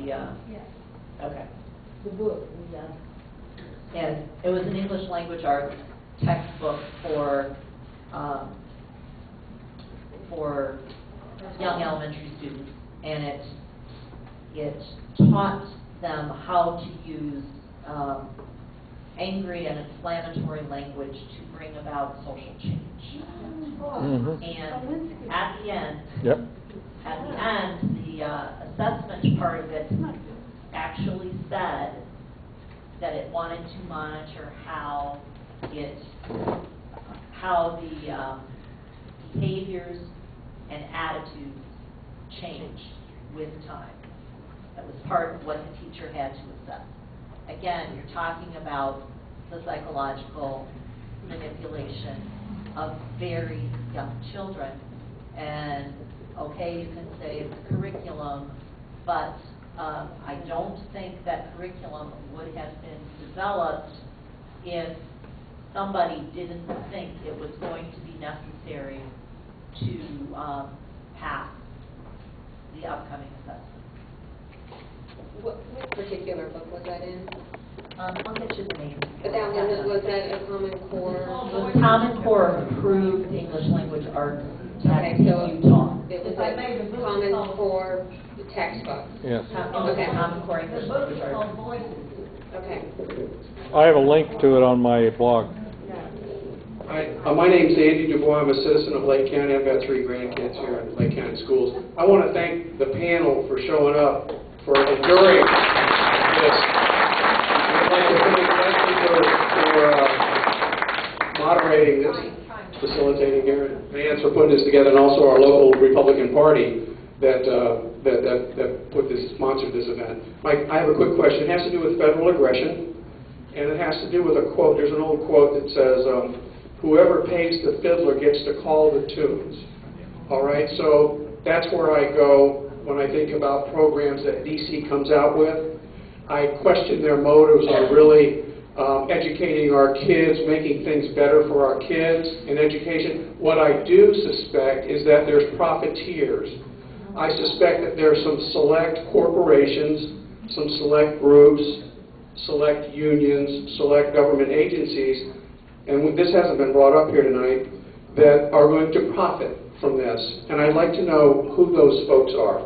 Yes. Okay. The book. Yes, it was an English language arts textbook for young elementary students, and it taught them how to use angry and inflammatory language to bring about social change. Mm-hmm. And at the end, Yep. the assessment part of it actually said that it wanted to monitor how the behaviors and attitudes change with time. That was part of what the teacher had to assess. Again, you're talking about the psychological manipulation of very young children. And okay, you can say it's curriculum, but I don't think that curriculum would have been developed if somebody didn't think it was going to be necessary to pass the upcoming assessment. What particular book was that in? I'll get you the name. But that was that a Common Core? It was Common Core approved English language arts text Okay, in so Utah. it was a Common Core textbook. Yes. Okay. Common Core English language arts. Okay. I have a link to it on my blog. Hi, my name's Andy Dubois. I'm a citizen of Lake County. I've got 3 grandkids here in Lake County schools. I want to thank the panel for showing up, for enduring this. I'd like to thank Leslie for moderating this, facilitating here, and Vance for putting this together, and also our local Republican Party that sponsored this event. Mike, I have a quick question. It has to do with federal aggression, and it has to do with a quote. There's an old quote that says, whoever pays the fiddler gets to call the tunes. All right, so that's where I go when I think about programs that DC comes out with. I question their motives on really educating our kids, making things better for our kids in education. What I do suspect is that there's profiteers. I suspect that there are some select corporations, some select groups, select unions, select government agencies, and this hasn't been brought up here tonight, that are going to profit from this. And I'd like to know who those folks are.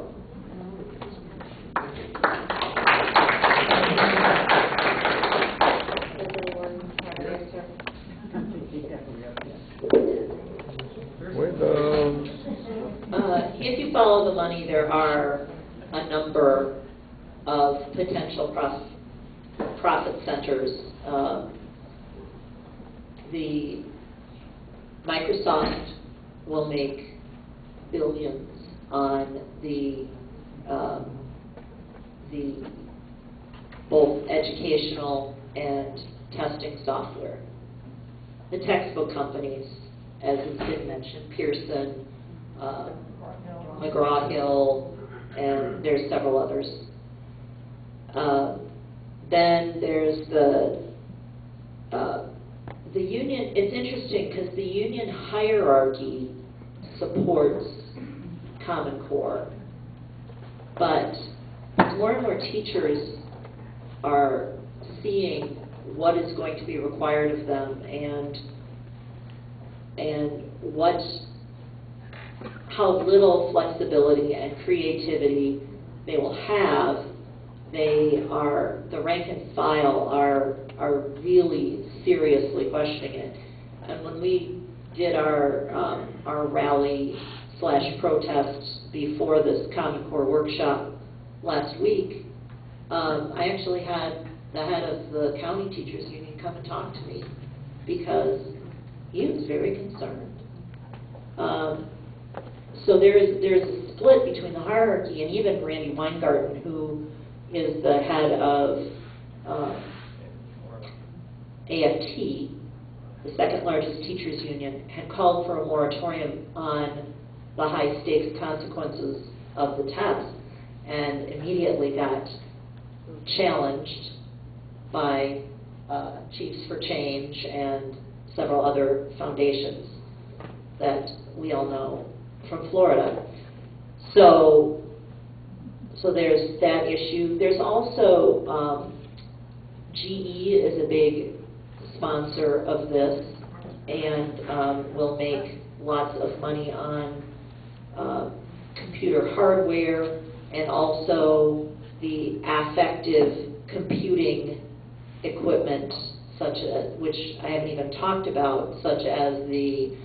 If you follow the money, there are a number of potential profit centers. The Microsoft will make billions on the both educational and testing software. The textbook companies, as has been mentioned, Pearson, McGraw-Hill, and there's several others. Then there's the union. It's interesting because the union hierarchy supports Common Core, but more and more teachers are seeing what is going to be required of them and how little flexibility and creativity they will have. The rank and file are really seriously questioning it. And when we did our rally/protest before this Common Core workshop last week, I actually had the head of the county teachers union come and talk to me because he was very concerned. So there's a split between the hierarchy, and even Randy Weingarten, who is the head of AFT, the second largest teachers union, had called for a moratorium on the high stakes consequences of the test, and immediately got challenged by Chiefs for Change and several other foundations that we all know from Florida. So there's that issue. There's also GE is a big sponsor of this and will make lots of money on computer hardware and also the affective computing equipment, such as, which I haven't even talked about, such as the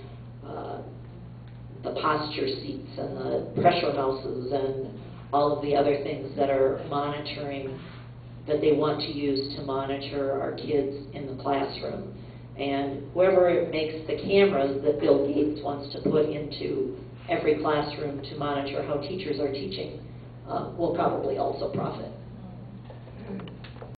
posture seats and the pressure mouses and all of the other things that are monitoring, that they want to use to monitor our kids in the classroom. And whoever makes the cameras that Bill Gates wants to put into every classroom to monitor how teachers are teaching will probably also profit.